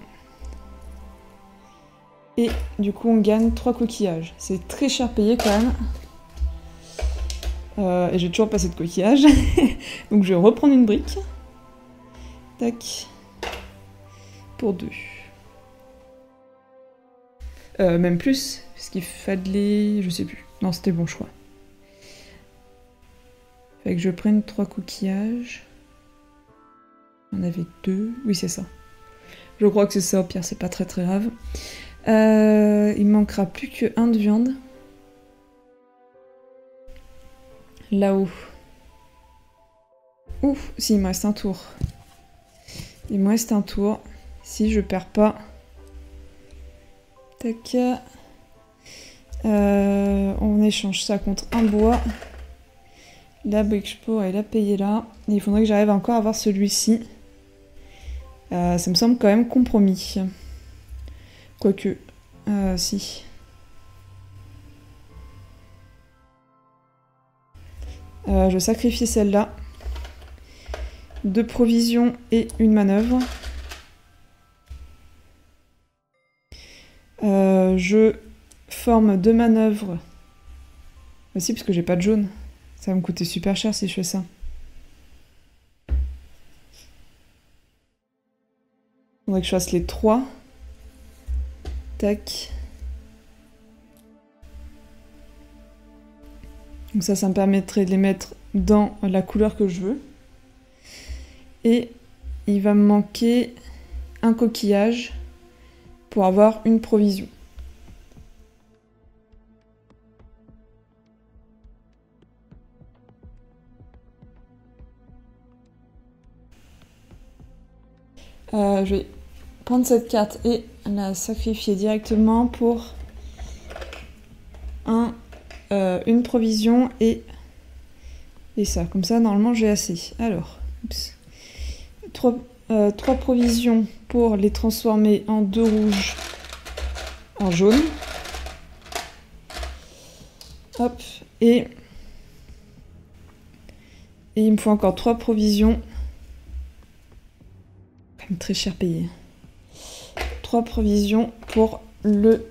Et du coup, on gagne 3 coquillages. C'est très cher payé quand même. Et j'ai toujours pas assez de coquillages. Donc je vais reprendre une brique. Tac. Pour 2. Même plus, parce qu'il fallait... Je sais plus. Non, c'était le bon choix. Fait que je prenne 3 coquillages. On avait 2. Oui, c'est ça. Je crois que c'est ça, au pire, c'est pas très très grave. Il me manquera plus que 1 de viande. Là-haut. Ouf, si, il me reste un tour. Il me reste un tour. Si je perds pas. Tac. On échange ça contre un bois. La brique, je pourrais la payer là. Et il faudrait que j'arrive encore à avoir celui-ci. Ça me semble quand même compromis. Quoique, si. Je vais sacrifier celle-là. 2 provisions et une manœuvre. Je forme 2 manœuvres. Aussi, parce que j'ai pas de jaune. Ça va me coûter super cher si je fais ça. Faudrait que je fasse les 3. Tac. Donc ça me permettrait de les mettre dans la couleur que je veux. Et il va me manquer un coquillage pour avoir une provision. Je vais prendre cette carte et la sacrifier directement pour une provision et ça. Comme ça, normalement, j'ai assez. Alors, 3 provisions pour les transformer en 2 rouges en jaune. Hop, et il me faut encore 3 provisions. Quand même très cher payé. 3 provisions pour le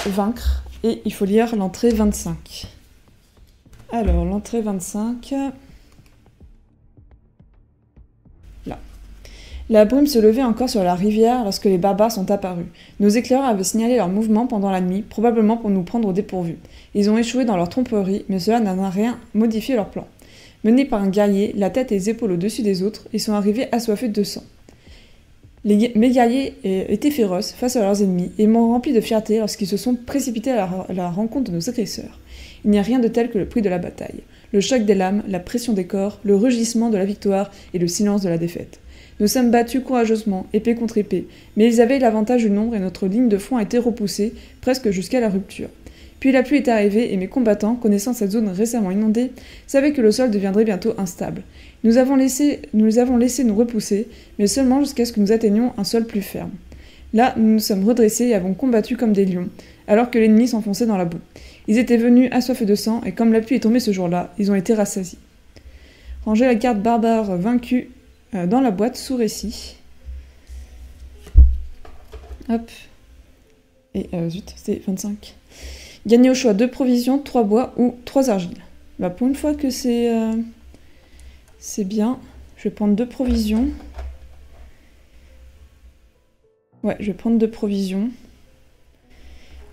vaincre. Et il faut lire l'entrée 25. Alors, l'entrée 25... Là. La brume se levait encore sur la rivière lorsque les barbares sont apparus. Nos éclaireurs avaient signalé leur mouvement pendant la nuit, probablement pour nous prendre au dépourvu. Ils ont échoué dans leur tromperie, mais cela n'a rien modifié leur plan. Menés par un guerrier, la tête et les épaules au-dessus des autres, ils sont arrivés assoiffés de sang. Mes guerriers étaient féroces face à leurs ennemis et m'ont rempli de fierté lorsqu'ils se sont précipités à la rencontre de nos agresseurs. Il n'y a rien de tel que le prix de la bataille. Le choc des lames, la pression des corps, le rugissement de la victoire et le silence de la défaite. Nous sommes battus courageusement, épée contre épée, mais ils avaient l'avantage du nombre et notre ligne de front a été repoussée, presque jusqu'à la rupture. Puis la pluie est arrivée et mes combattants, connaissant cette zone récemment inondée, savaient que le sol deviendrait bientôt instable. Nous les avons laissé nous repousser, mais seulement jusqu'à ce que nous atteignions un sol plus ferme. Là, nous nous sommes redressés et avons combattu comme des lions, alors que l'ennemi s'enfonçait dans la boue. Ils étaient venus assoiffés de sang, et comme la pluie est tombée ce jour-là, ils ont été rassasiés. Rangez la carte barbare vaincue dans la boîte sous récit. Hop. Et zut, c'était 25. Gagnez au choix 2 provisions, 3 bois ou 3 argiles. Bah, pour une fois que c'est bien, je vais prendre 2 provisions. Ouais, je vais prendre 2 provisions.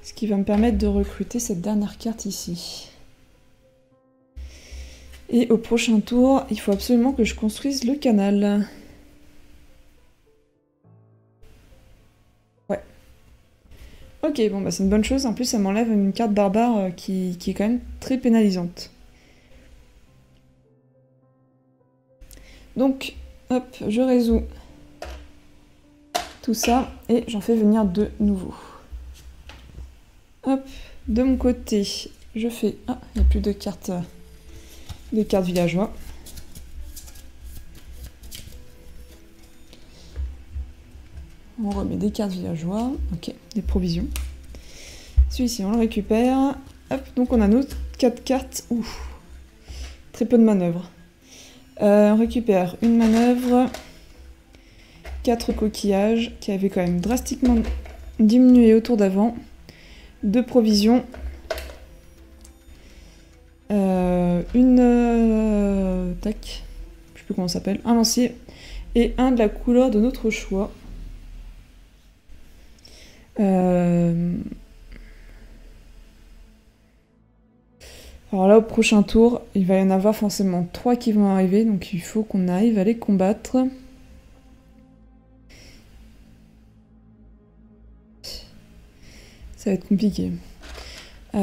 Ce qui va me permettre de recruter cette dernière carte ici. Et au prochain tour, il faut absolument que je construise le canal. Ouais. Ok, bon bah c'est une bonne chose. En plus, ça m'enlève une carte barbare qui est quand même très pénalisante. Donc, hop, je résous tout ça et j'en fais venir 2 nouveaux. Hop, de mon côté, je fais... Ah, il n'y a plus de cartes villageois. On remet des cartes villageois. Ok, des provisions. Celui-ci, on le récupère. Hop, donc on a nos 4 cartes. Ouh, très peu de manœuvres. On récupère une manœuvre. 4 coquillages qui avaient quand même drastiquement diminué au tour d'avant. 2 provisions. Tac. Je sais plus comment ça s'appelle. Un lancier. Et un de la couleur de notre choix. Alors là, au prochain tour, il va y en avoir forcément 3 qui vont arriver, donc il faut qu'on arrive à les combattre. Ça va être compliqué. Faut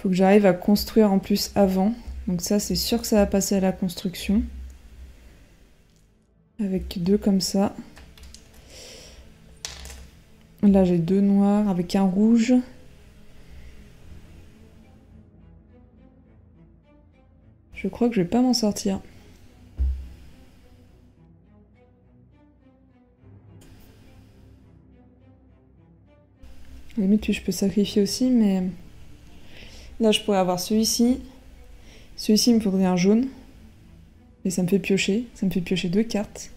que j'arrive à construire en plus avant. Donc ça, c'est sûr que ça va passer à la construction. Avec 2 comme ça. Là, j'ai 2 noirs avec un rouge. Je crois que je vais pas m'en sortir. À la limite, je peux sacrifier aussi, mais... Là, je pourrais avoir celui-ci. Celui-ci, il me faudrait un jaune. Et ça me fait piocher. Ça me fait piocher 2 cartes.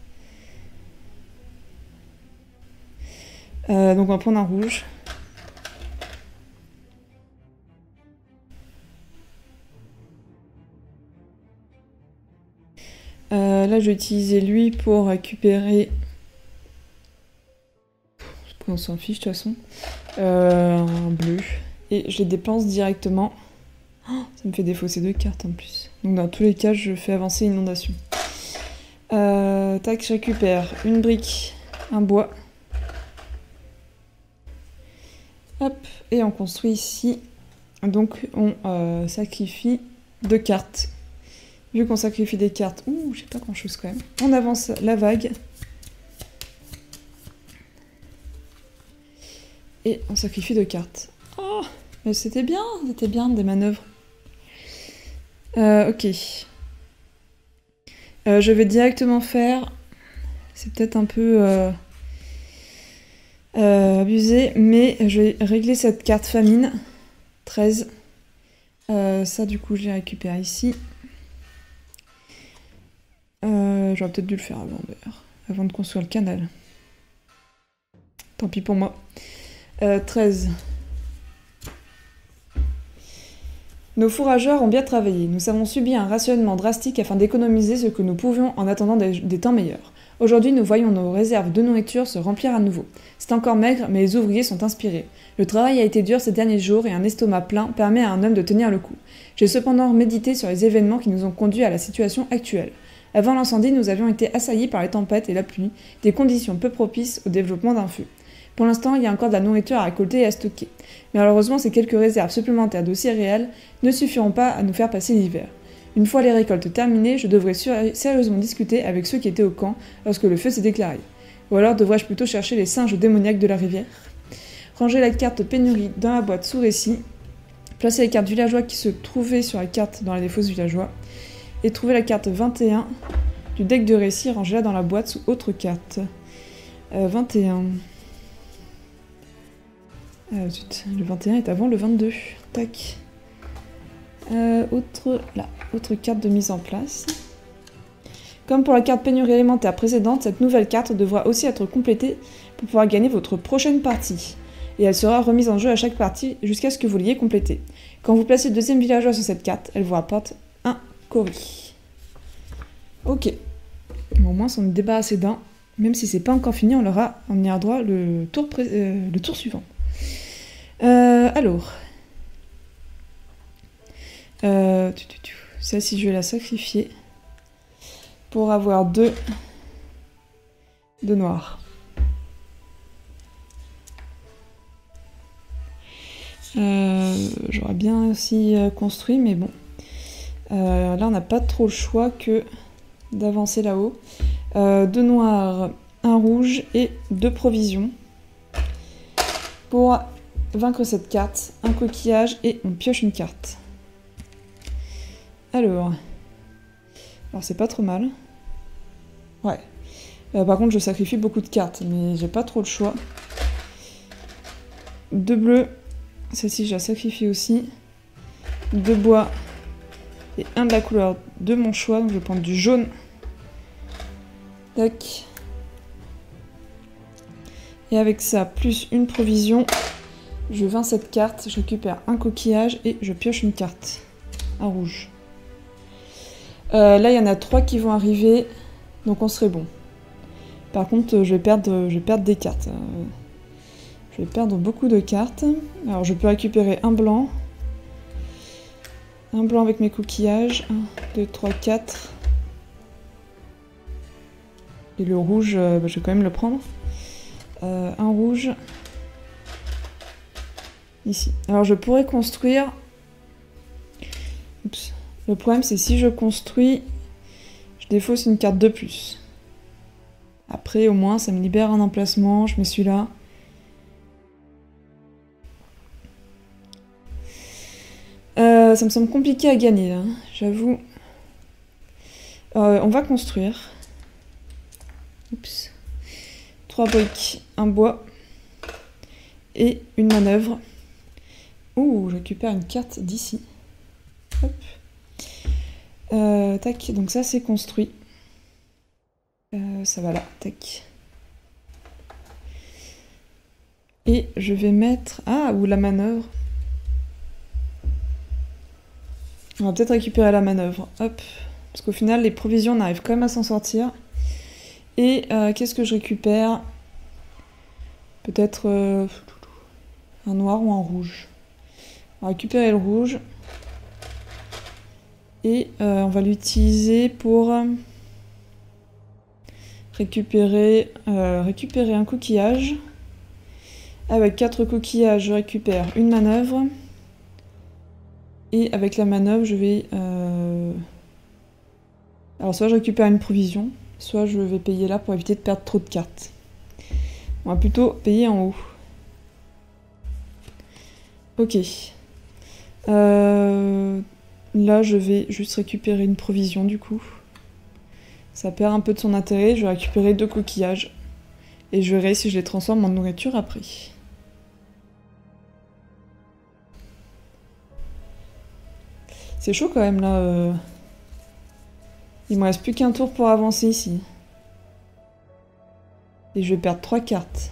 Donc on va prendre un rouge. Là, je vais utiliser lui pour récupérer... On s'en fiche de toute façon. Un bleu. Et je les dépense directement. Oh, ça me fait défausser 2 cartes en plus. Donc dans tous les cas, je fais avancer l'inondation. Tac, je récupère une brique, un bois. Hop, et on construit ici. Donc on sacrifie 2 cartes. Vu qu'on sacrifie des cartes... Ouh, j'ai pas grand chose quand même. On avance la vague. Et on sacrifie 2 cartes. Oh, mais c'était bien des manœuvres. Ok. Je vais directement faire... C'est peut-être un peu abusé, mais je vais régler cette carte famine. 13. Ça, du coup, je les récupère ici. J'aurais peut-être dû le faire avant, d'ailleurs. Avant de construire le canal. Tant pis pour moi. 13. Nos fourrageurs ont bien travaillé. Nous avons subi un rationnement drastique afin d'économiser ce que nous pouvions en attendant des temps meilleurs. Aujourd'hui, nous voyons nos réserves de nourriture se remplir à nouveau. C'est encore maigre, mais les ouvriers sont inspirés. Le travail a été dur ces derniers jours et un estomac plein permet à un homme de tenir le coup. J'ai cependant médité sur les événements qui nous ont conduits à la situation actuelle. Avant l'incendie, nous avions été assaillis par les tempêtes et la pluie, des conditions peu propices au développement d'un feu. Pour l'instant, il y a encore de la nourriture à récolter et à stocker. Mais malheureusement, ces quelques réserves supplémentaires de céréales ne suffiront pas à nous faire passer l'hiver. Une fois les récoltes terminées, je devrais sérieusement discuter avec ceux qui étaient au camp lorsque le feu s'est déclaré. Ou alors devrais-je plutôt chercher les singes démoniaques de la rivière? Ranger la carte pénurie dans la boîte sous récit. Placer les cartes villageois qui se trouvaient sur la carte dans la défausse villageois. Et trouver la carte 21 du deck de récit, rangez-la dans la boîte sous autre carte. 21... zut, le 21 est avant le 22. Tac. Autre carte de mise en place. Comme pour la carte pénurie alimentaire précédente, cette nouvelle carte devra aussi être complétée pour pouvoir gagner votre prochaine partie. Et elle sera remise en jeu à chaque partie jusqu'à ce que vous l'ayez complétée. Quand vous placez le deuxième villageois sur cette carte, elle vous rapporte un Cori. Ok. Bon, au moins, on est débarrassé d'un. Même si c'est pas encore fini, on ira droit le tour suivant. Alors. Celle-ci, je vais la sacrifier pour avoir 2 noirs. J'aurais bien aussi construit, mais bon. Là, on n'a pas trop le choix que d'avancer là-haut. 2 noirs, un rouge et 2 provisions. Pour vaincre cette carte, un coquillage et on pioche une carte. Alors c'est pas trop mal. Ouais. Par contre, je sacrifie beaucoup de cartes, mais j'ai pas trop le choix. 2 bleus. Celle-ci, je la sacrifie aussi. 2 bois. Et un de la couleur de mon choix. Donc, je vais prendre du jaune. Tac. Et avec ça, plus une provision, je vins cette carte. Je récupère un coquillage et je pioche une carte. Un rouge. Là, il y en a 3 qui vont arriver, donc on serait bon. Par contre, je vais perdre des cartes. Je vais perdre beaucoup de cartes. Alors, je peux récupérer un blanc. Un blanc avec mes coquillages. 1, 2, 3, 4. Et le rouge, je vais quand même le prendre. Un rouge. ici. Alors je pourrais construire... Oups. Le problème c'est si je construis, je défausse une carte de plus. Après au moins ça me libère un emplacement, je mets celui-là. Ça me semble compliqué à gagner là, j'avoue. On va construire. Oups. 3 briques, un bois et une manœuvre. Ouh, je récupère une carte d'ici. Hop. Tac, donc ça c'est construit. Ça va là, tac. Et je vais mettre... Ah, ou la manœuvre. On va peut-être récupérer la manœuvre. Hop. Parce qu'au final, les provisions, on arrive quand même à s'en sortir. Et qu'est-ce que je récupère? Peut-être un noir ou un rouge. On va récupérer le rouge. Et on va l'utiliser pour récupérer un coquillage. Avec 4 coquillages, je récupère une manœuvre. Et avec la manœuvre, je vais... Alors soit je récupère une provision, soit je vais payer là pour éviter de perdre trop de cartes. On va plutôt payer en haut. Ok. Là, je vais juste récupérer une provision du coup. Ça perd un peu de son intérêt. Je vais récupérer 2 coquillages. Et je verrai si je les transforme en nourriture après. C'est chaud quand même là. Il me reste plus qu'un tour pour avancer ici. Et je vais perdre 3 cartes.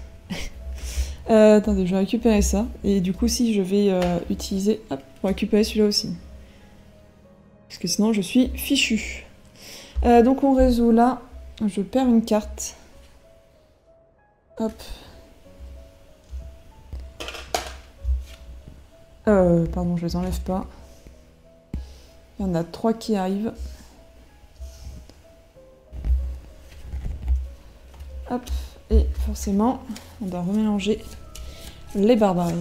Attendez, je vais récupérer ça. Et du coup, si je vais utiliser... Hop, pour récupérer celui-là aussi. Parce que sinon, je suis fichu. Donc on résout là. Je perds une carte. Hop. Pardon, je les enlève pas. Il y en a 3 qui arrivent. Hop. Et forcément, on doit remélanger les barbares.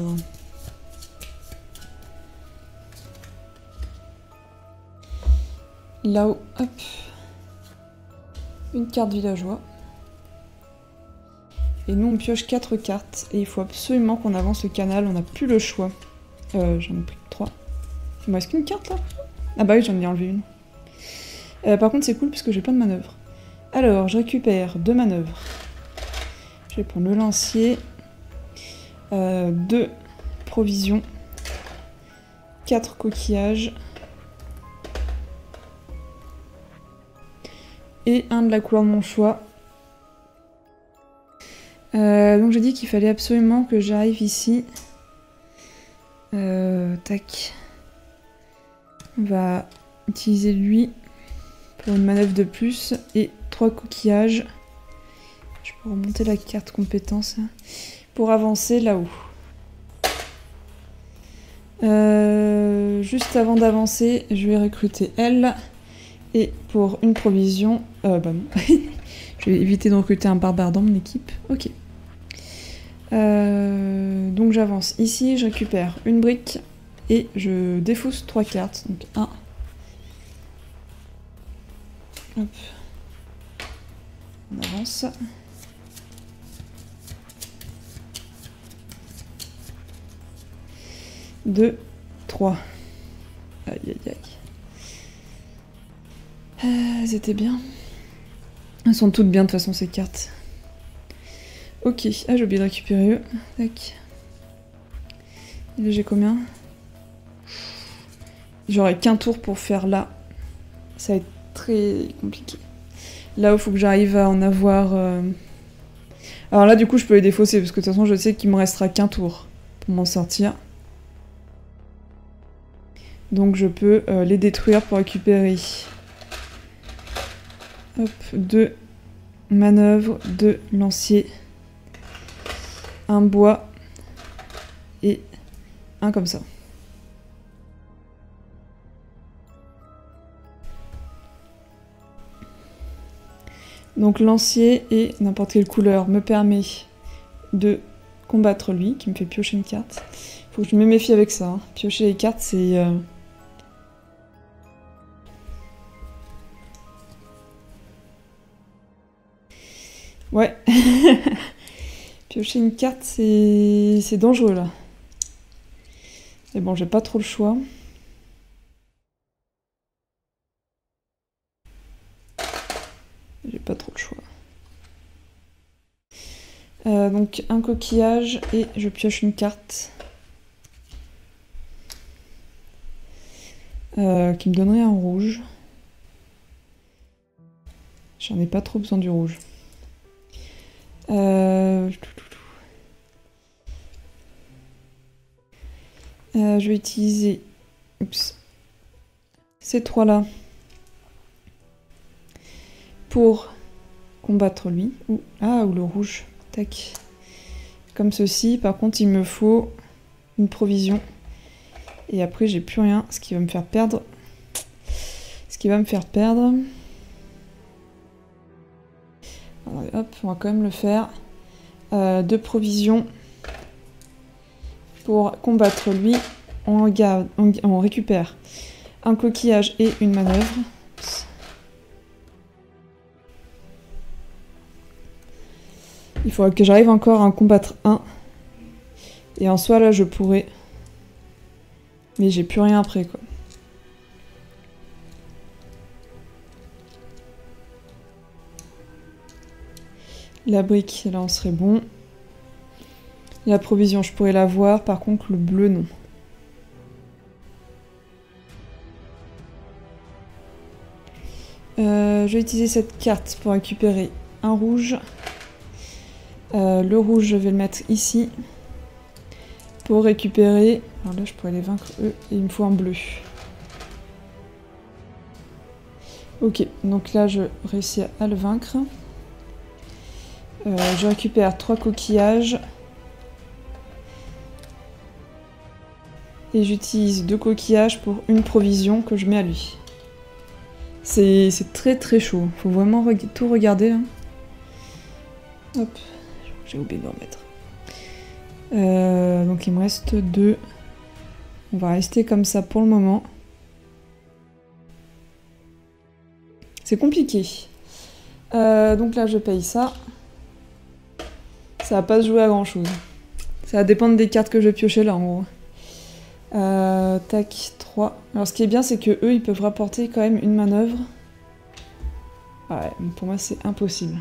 Là-haut, hop. Une carte villageois. Et nous, on pioche 4 cartes. Et il faut absolument qu'on avance le canal. On n'a plus le choix. J'en ai pris 3. Il me reste qu'une carte, là? Ah bah oui, j'en ai enlevé une. Par contre, c'est cool, puisque j'ai pas de manœuvre. Alors, je récupère 2 manœuvres. Je vais prendre le lancier. 2 provisions. 4 coquillages. Et un de la couleur de mon choix. Donc j'ai dit qu'il fallait absolument que j'arrive ici. Tac. On va utiliser lui pour une manœuvre de plus. Et 3 coquillages. Je peux remonter la carte compétence pour avancer là-haut. Juste avant d'avancer, je vais recruter elle. Et pour une provision... bah non. Je vais éviter de recruter un barbare dans mon équipe. Ok. Donc j'avance ici, je récupère une brique et je défausse 3 cartes. Donc 1. Hop. On avance. Deux, 3. Aïe aïe aïe. C'était bien. Elles sont toutes bien de toute façon ces cartes. Ok, ah j'ai oublié de récupérer eux. Tac. Et là j'ai combien? J'aurai qu'un tour pour faire là. Ça va être très compliqué. Là où il faut que j'arrive à en avoir... Alors là du coup je peux les défausser parce que de toute façon je sais qu'il me restera qu'un tour pour m'en sortir. Donc je peux les détruire pour récupérer. Hop, 2 manœuvres, 2 lanciers, un bois et un comme ça. Donc lancier et n'importe quelle couleur me permet de combattre lui, qui me fait piocher une carte. Faut que je me méfie avec ça. Hein. Piocher les cartes, c'est... Ouais. Piocher une carte, c'est dangereux, là. Mais bon, j'ai pas trop le choix. J'ai pas trop le choix. Donc un coquillage et je pioche une carte. Qui me donnerait un rouge. J'en ai pas trop besoin du rouge. Je vais utiliser ces trois-là pour combattre lui. Ou le rouge. Tac. Comme ceci. Par contre, il me faut une provision. Et après, j'ai plus rien, ce qui va me faire perdre. Alors, hop, on va quand même le faire. 2 provisions pour combattre lui. On récupère un coquillage et une manœuvre. Il faudra que j'arrive encore à en combattre un. Et en soi, là, je pourrais. Mais j'ai plus rien après, quoi. La brique, là, on serait bon. La provision, je pourrais l'avoir. Par contre, le bleu, non. Je vais utiliser cette carte pour récupérer un rouge. Le rouge, je vais le mettre ici. Pour récupérer... Alors là, je pourrais les vaincre, eux. Et il me faut un bleu. Ok, donc là, je réussis à le vaincre. Je récupère 3 coquillages. Et j'utilise 2 coquillages pour une provision que je mets à lui. C'est très très chaud. Faut vraiment tout regarder là. Hop, j'ai oublié de le remettre. Donc il me reste 2. On va rester comme ça pour le moment. C'est compliqué. Donc là je paye ça. Ça va pas se jouer à grand chose. Ça va dépendre des cartes que je vais piocher là en gros. Tac, 3. Alors ce qui est bien c'est que eux ils peuvent rapporter quand même une manœuvre. Ouais, pour moi c'est impossible.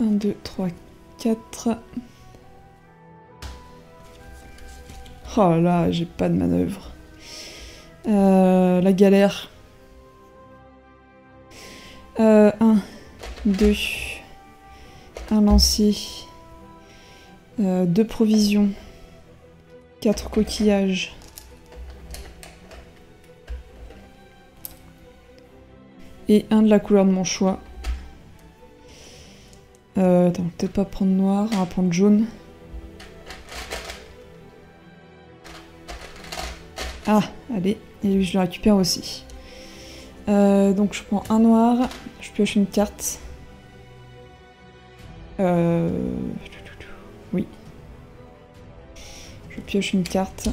1, 2, 3, 4. Oh là là, j'ai pas de manœuvre. La galère. 1, 2, un lancier. 2 provisions. 4 coquillages. Et un de la couleur de mon choix. Attends, peut-être pas prendre noir, on va prendre jaune. Ah, allez, et lui je le récupère aussi. Donc je prends un noir, je pioche une carte. Oui. Je pioche une carte.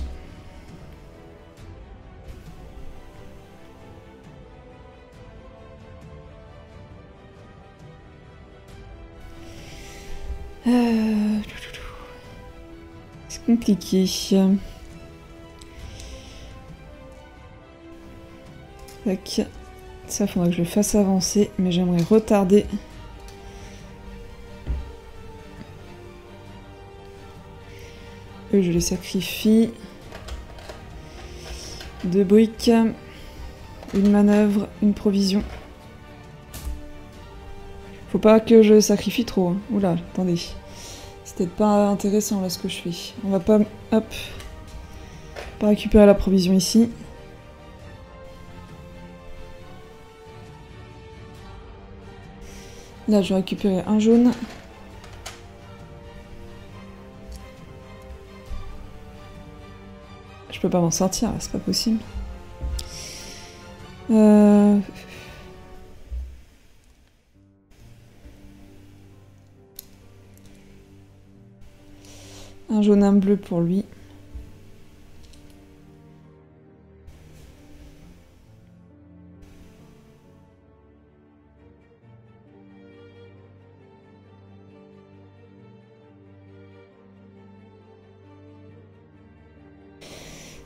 C'est compliqué. Tac. Ça, faudra que je le fasse avancer, mais j'aimerais retarder. Eux, je les sacrifie. 2 briques. Une manœuvre, une provision. Faut pas que je sacrifie trop. Hein. Oula, attendez. C'est peut-être pas intéressant là ce que je fais. On va pas... Hop. Pas récupérer la provision ici. Là, je vais récupérer un jaune. Je peux pas m'en sortir, c'est pas possible. Un jaune, un bleu pour lui.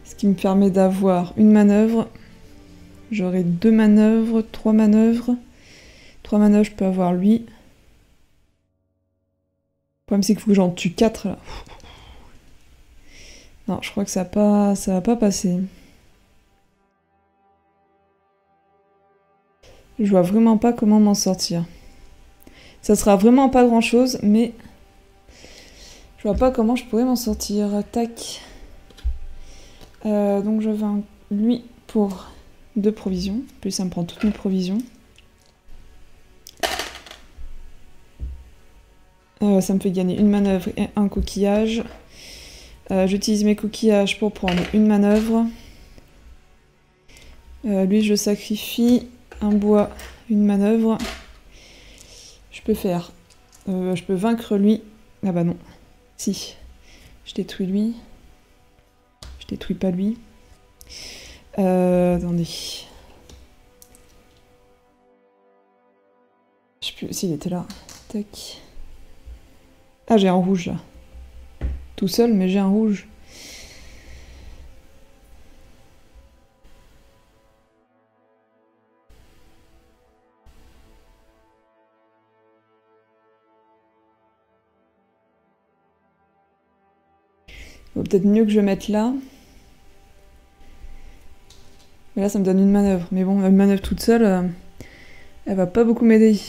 Ce qui me permet d'avoir une manœuvre. J'aurai 2 manœuvres, 3 manœuvres. 3 manœuvres, je peux avoir lui. Le problème, c'est qu'il faut que j'en tue 4 là. Non, je crois que ça va pas passer. Je vois vraiment pas comment m'en sortir. Ça sera vraiment pas grand chose, mais je vois pas comment je pourrais m'en sortir. Tac. Donc je vends lui pour 2 provisions. Plus ça me prend toutes mes provisions. Ça me fait gagner une manœuvre et un coquillage. J'utilise mes coquillages pour prendre une manœuvre. Lui, je sacrifie un bois, une manœuvre. Je peux faire... je peux vaincre lui. Ah bah non. Si. Je détruis lui. Je détruis pas lui. Attendez. Je sais plus s'il était là. Tac. Ah, j'ai un rouge là. Tout seul, mais j'ai un rouge. Il vaut peut-être mieux que je mette là. Mais là, ça me donne une manœuvre. Mais bon, une manœuvre toute seule, elle va pas beaucoup m'aider.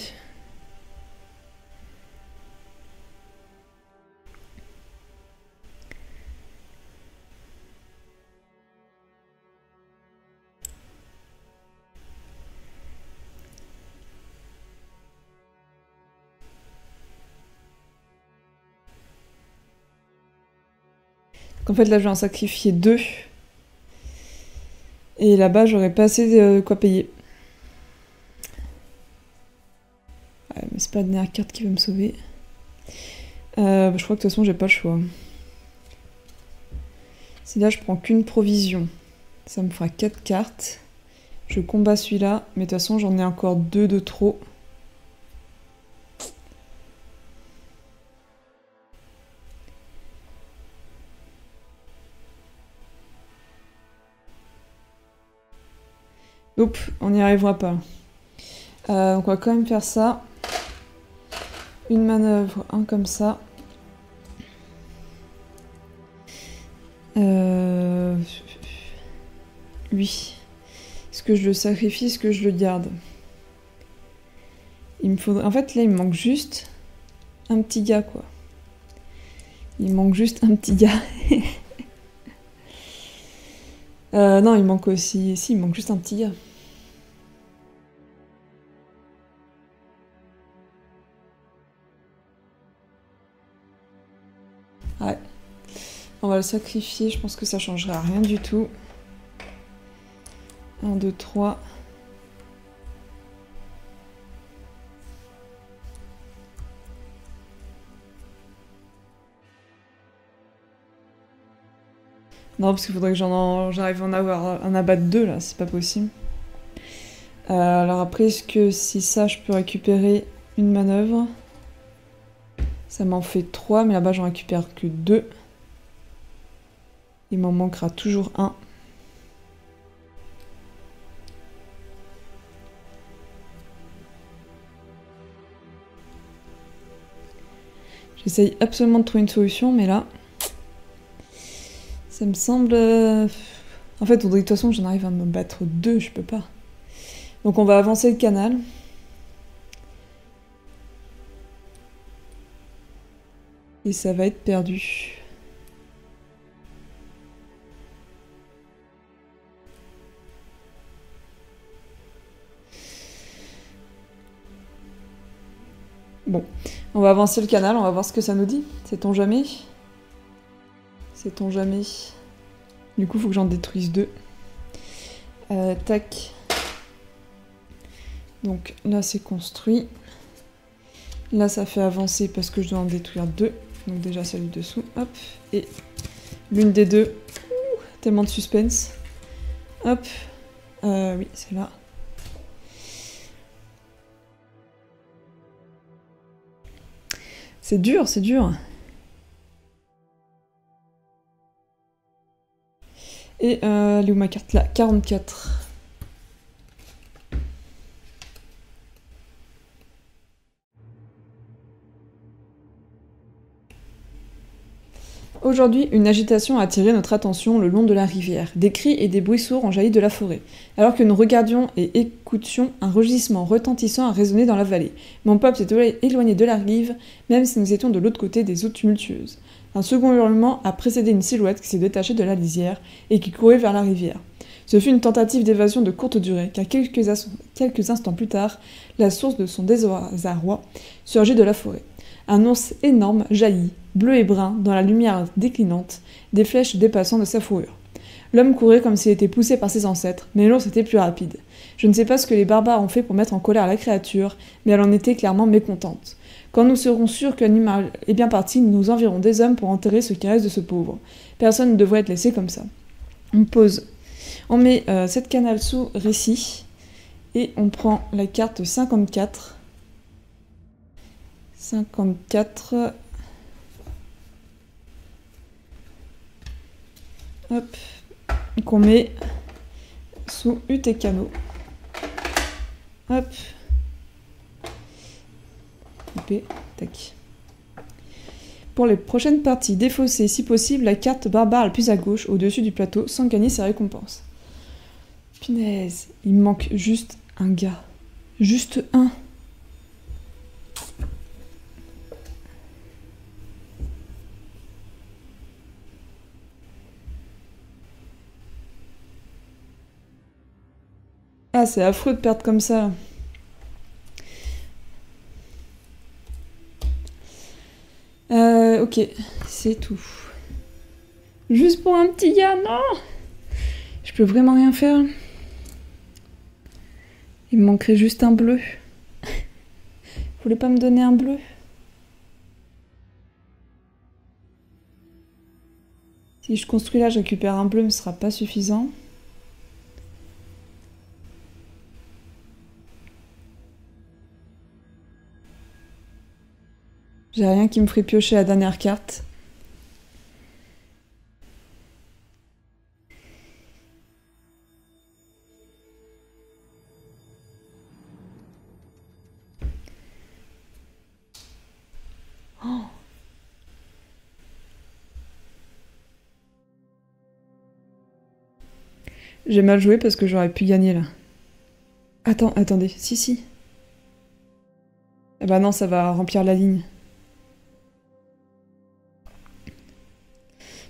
En fait, là, je vais en sacrifier 2. Et là-bas, j'aurais pas assez de quoi payer. Ouais, mais c'est pas la dernière carte qui va me sauver. Je crois que de toute façon, j'ai pas le choix. Si là, je prends qu'une provision, ça me fera 4 cartes. Je combats celui-là, mais de toute façon, j'en ai encore 2 de trop. Oups, on n'y arrivera pas. Donc on va quand même faire ça. Une manœuvre, un comme ça. Lui. Est-ce que je le sacrifie, est-ce que je le garde? Il me faudrait... En fait, là, il me manque juste un petit gars, quoi. Il manque juste un petit gars. Non, il manque aussi... Si, il manque juste un petit gars. Ouais. On va le sacrifier, je pense que ça changera rien du tout. 1, 2, 3. Non, parce qu'il faudrait que j'arrive à en avoir un abat de 2 là, c'est pas possible. Alors après, est-ce que si ça, je peux récupérer une manœuvre? Ça m'en fait 3, mais là-bas, j'en récupère que 2. Il m'en manquera toujours un. J'essaye absolument de trouver une solution, mais là... Ça me semble... En fait, de toute façon, j'en arrive à me battre 2, je peux pas. Donc on va avancer le canal. Et ça va être perdu. Bon, on va avancer le canal, on va voir ce que ça nous dit. Sait-on jamais? Sait-on jamais? Du coup, il faut que j'en détruise 2. Tac. Donc là, c'est construit. Là, ça fait avancer parce que je dois en détruire 2. donc déjà celle du dessous, hop, et l'une des deux, tellement de suspense, hop, oui, c'est là. C'est dur, c'est dur. Et elle est où ma carte là? 44. Aujourd'hui, une agitation a attiré notre attention le long de la rivière. Des cris et des bruits sourds ont jailli de la forêt. Alors que nous regardions et écoutions, un rugissement retentissant a résonné dans la vallée. Mon peuple s'est éloigné de la rive, même si nous étions de l'autre côté des eaux tumultueuses. Un second hurlement a précédé une silhouette qui s'est détachée de la lisière et qui courait vers la rivière. Ce fut une tentative d'évasion de courte durée, car quelques instants plus tard, la source de son désarroi surgit de la forêt. Un ours énorme jaillit, bleu et brun, dans la lumière déclinante, des flèches dépassant de sa fourrure. L'homme courait comme s'il était poussé par ses ancêtres, mais l'ours était plus rapide. Je ne sais pas ce que les barbares ont fait pour mettre en colère la créature, mais elle en était clairement mécontente. Quand nous serons sûrs que l'animal est bien parti, nous enverrons des hommes pour enterrer ce qui reste de ce pauvre. Personne ne devrait être laissé comme ça. On pose. On met cette canale sous récit, et on prend la carte 54. 54... Hop, qu'on met sous UTKNO. Hop. Coupé, tac. Pour les prochaines parties, défausser si possible la carte barbare la plus à gauche, au-dessus du plateau, sans gagner ses récompenses. Punaise, il me manque juste un gars. Juste un. Ah, c'est affreux de perdre comme ça. Ok, c'est tout. Juste pour un petit gars, non! Je peux vraiment rien faire. Il me manquerait juste un bleu. Vous voulez pas me donner un bleu? Si je construis là, je récupère un bleu, mais ce sera pas suffisant. J'ai rien qui me ferait piocher la dernière carte. Oh. J'ai mal joué parce que j'aurais pu gagner là. Attendez, si. Eh ben non, ça va remplir la ligne.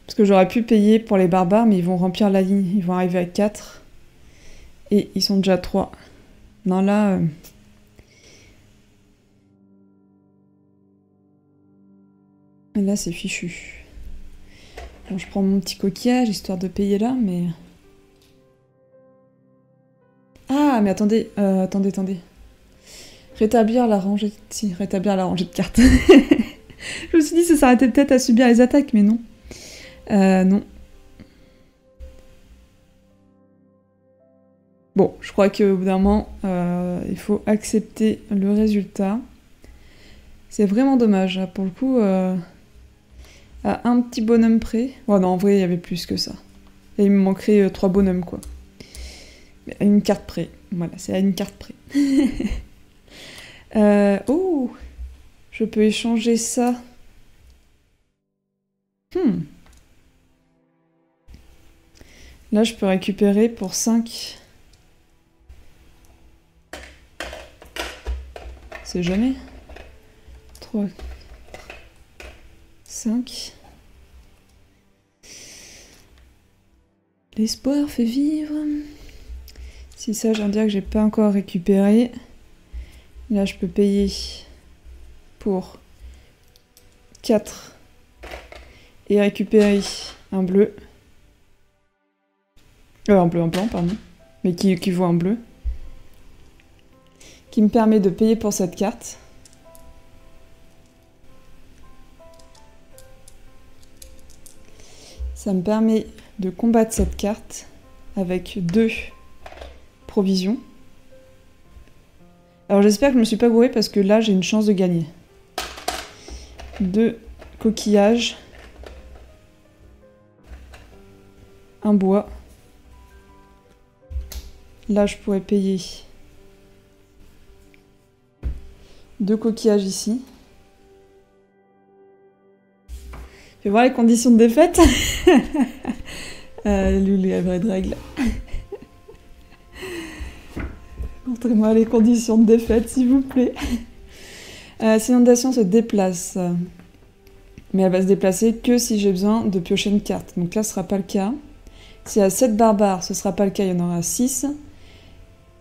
Parce que j'aurais pu payer pour les barbares, mais ils vont remplir la ligne. Ils vont arriver à 4. Et ils sont déjà 3. Non, là... Là, c'est fichu. Bon, je prends mon petit coquillage, histoire de payer là, mais... Ah, mais attendez. Rétablir la rangée... Si, rétablir la rangée de cartes. Je me suis dit, ça s'arrêtait peut-être à subir les attaques, mais non. Non. Bon, je crois qu'au bout d'un moment, il faut accepter le résultat. C'est vraiment dommage, pour le coup, à un petit bonhomme près. Oh non, en vrai, il y avait plus que ça. Et il me manquerait 3 bonhommes, quoi. Mais à une carte près. Voilà, c'est à une carte près. Oh! Je peux échanger ça. Là, je peux récupérer pour 5. C'est jamais. 3. 5. L'espoir fait vivre. Si ça, j'en dirais que j'ai pas encore récupéré. Là, je peux payer pour 4 et récupérer un bleu. Un blanc, pardon. Mais qui vaut un bleu. Qui me permet de payer pour cette carte. Ça me permet de combattre cette carte avec 2 provisions. Alors j'espère que je me suis pas gourée parce que là j'ai une chance de gagner. 2 coquillages. Un bois. Là je pourrais payer 2 coquillages ici. Je vais voir les conditions de défaite. Les vraies règles. Montrez-moi les conditions de défaite, s'il vous plaît. Cette inondation se déplace. Mais elle va se déplacer que si j'ai besoin de piocher une carte. Donc là, ce ne sera pas le cas. S'il y a 7 barbares, ce ne sera pas le cas, il y en aura 6.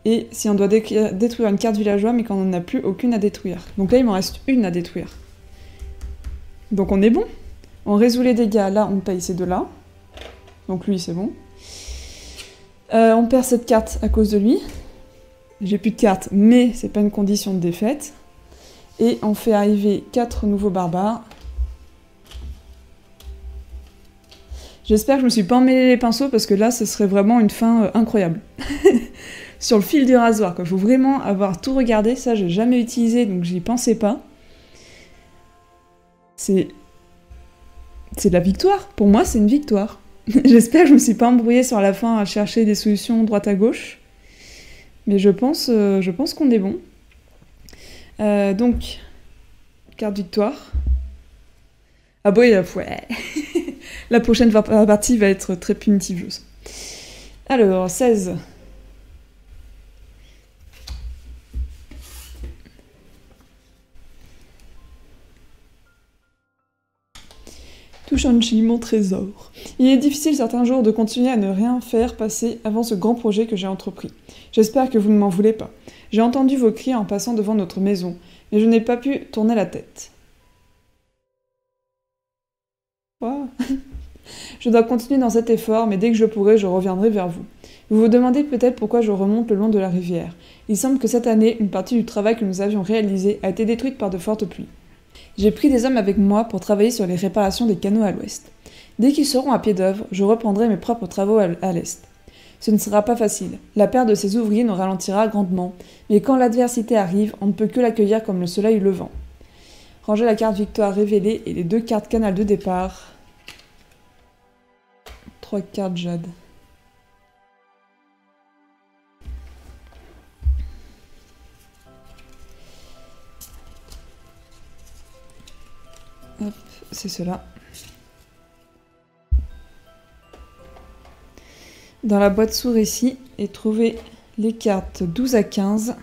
Et si on doit détruire une carte villageois, mais qu'on n'en a plus aucune à détruire. Donc là, il m'en reste une à détruire. Donc on est bon. On résout les dégâts. Là, on paye ces 2-là. Donc lui, c'est bon. On perd cette carte à cause de lui. J'ai plus de cartes, mais c'est pas une condition de défaite. Et on fait arriver 4 nouveaux barbares. J'espère que je me suis pas emmêlé les pinceaux parce que là, ce serait vraiment une fin incroyable. Sur le fil du rasoir, quoi. Faut vraiment avoir tout regardé. Ça, j'ai jamais utilisé, donc j'y pensais pas. C'est de la victoire. Pour moi, c'est une victoire. J'espère que je me suis pas embrouillée sur la fin à chercher des solutions droite à gauche. Mais je pense qu'on est bon. Donc, carte victoire. Ah bon, ouais. La prochaine partie va être très punitive. Alors, 16. Touchanchi, mon trésor. Il est difficile certains jours de continuer à ne rien faire passer avant ce grand projet que j'ai entrepris. J'espère que vous ne m'en voulez pas. J'ai entendu vos cris en passant devant notre maison, mais je n'ai pas pu tourner la tête. Wow. Je dois continuer dans cet effort, mais dès que je pourrai, je reviendrai vers vous. Vous vous demandez peut-être pourquoi je remonte le long de la rivière. Il semble que cette année, une partie du travail que nous avions réalisé a été détruite par de fortes pluies. J'ai pris des hommes avec moi pour travailler sur les réparations des canaux à l'ouest. Dès qu'ils seront à pied d'œuvre, je reprendrai mes propres travaux à l'est. Ce ne sera pas facile. La perte de ces ouvriers nous ralentira grandement, mais quand l'adversité arrive, on ne peut que l'accueillir comme le soleil levant. Rangez la carte victoire révélée et les 2 cartes canal de départ. 3 cartes jade. Hop, c'est cela. Dans la boîte sous récit et trouver les cartes 12 à 15.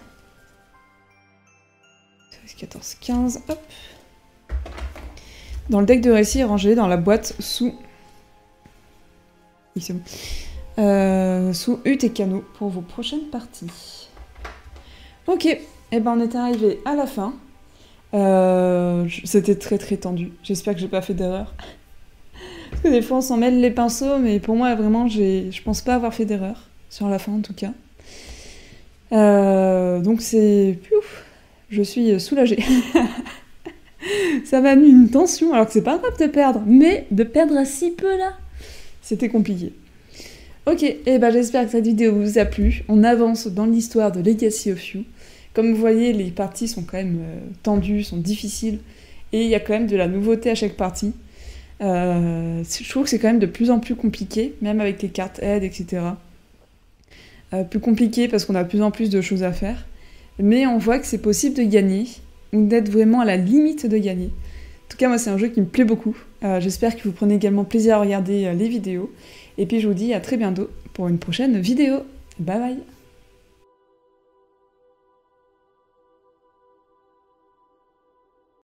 13, 14, 15. Hop. Dans le deck de récit, rangez dans la boîte sous. Oui, c'est bon. Sous hutte et canot pour vos prochaines parties. Ok, et ben on est arrivé à la fin. C'était très très tendu. J'espère que j'ai pas fait d'erreur. Parce que des fois on s'en mêle les pinceaux, mais pour moi vraiment je pense pas avoir fait d'erreur. Sur la fin en tout cas. Donc c'est... Pouf, je suis soulagée. Ça m'a mis une tension, alors que c'est pas grave de perdre, mais de perdre à si peu là, c'était compliqué. Ok, et ben j'espère que cette vidéo vous a plu. On avance dans l'histoire de Legacy of You. Comme vous voyez, les parties sont quand même tendues, sont difficiles, et il y a quand même de la nouveauté à chaque partie. Je trouve que c'est quand même de plus en plus compliqué, même avec les cartes aide, etc. Plus compliqué parce qu'on a de plus en plus de choses à faire, mais on voit que c'est possible de gagner, ou d'être vraiment à la limite de gagner. En tout cas, moi, c'est un jeu qui me plaît beaucoup. J'espère que vous prenez également plaisir à regarder les vidéos. Et puis, je vous dis à très bientôt pour une prochaine vidéo. Bye bye!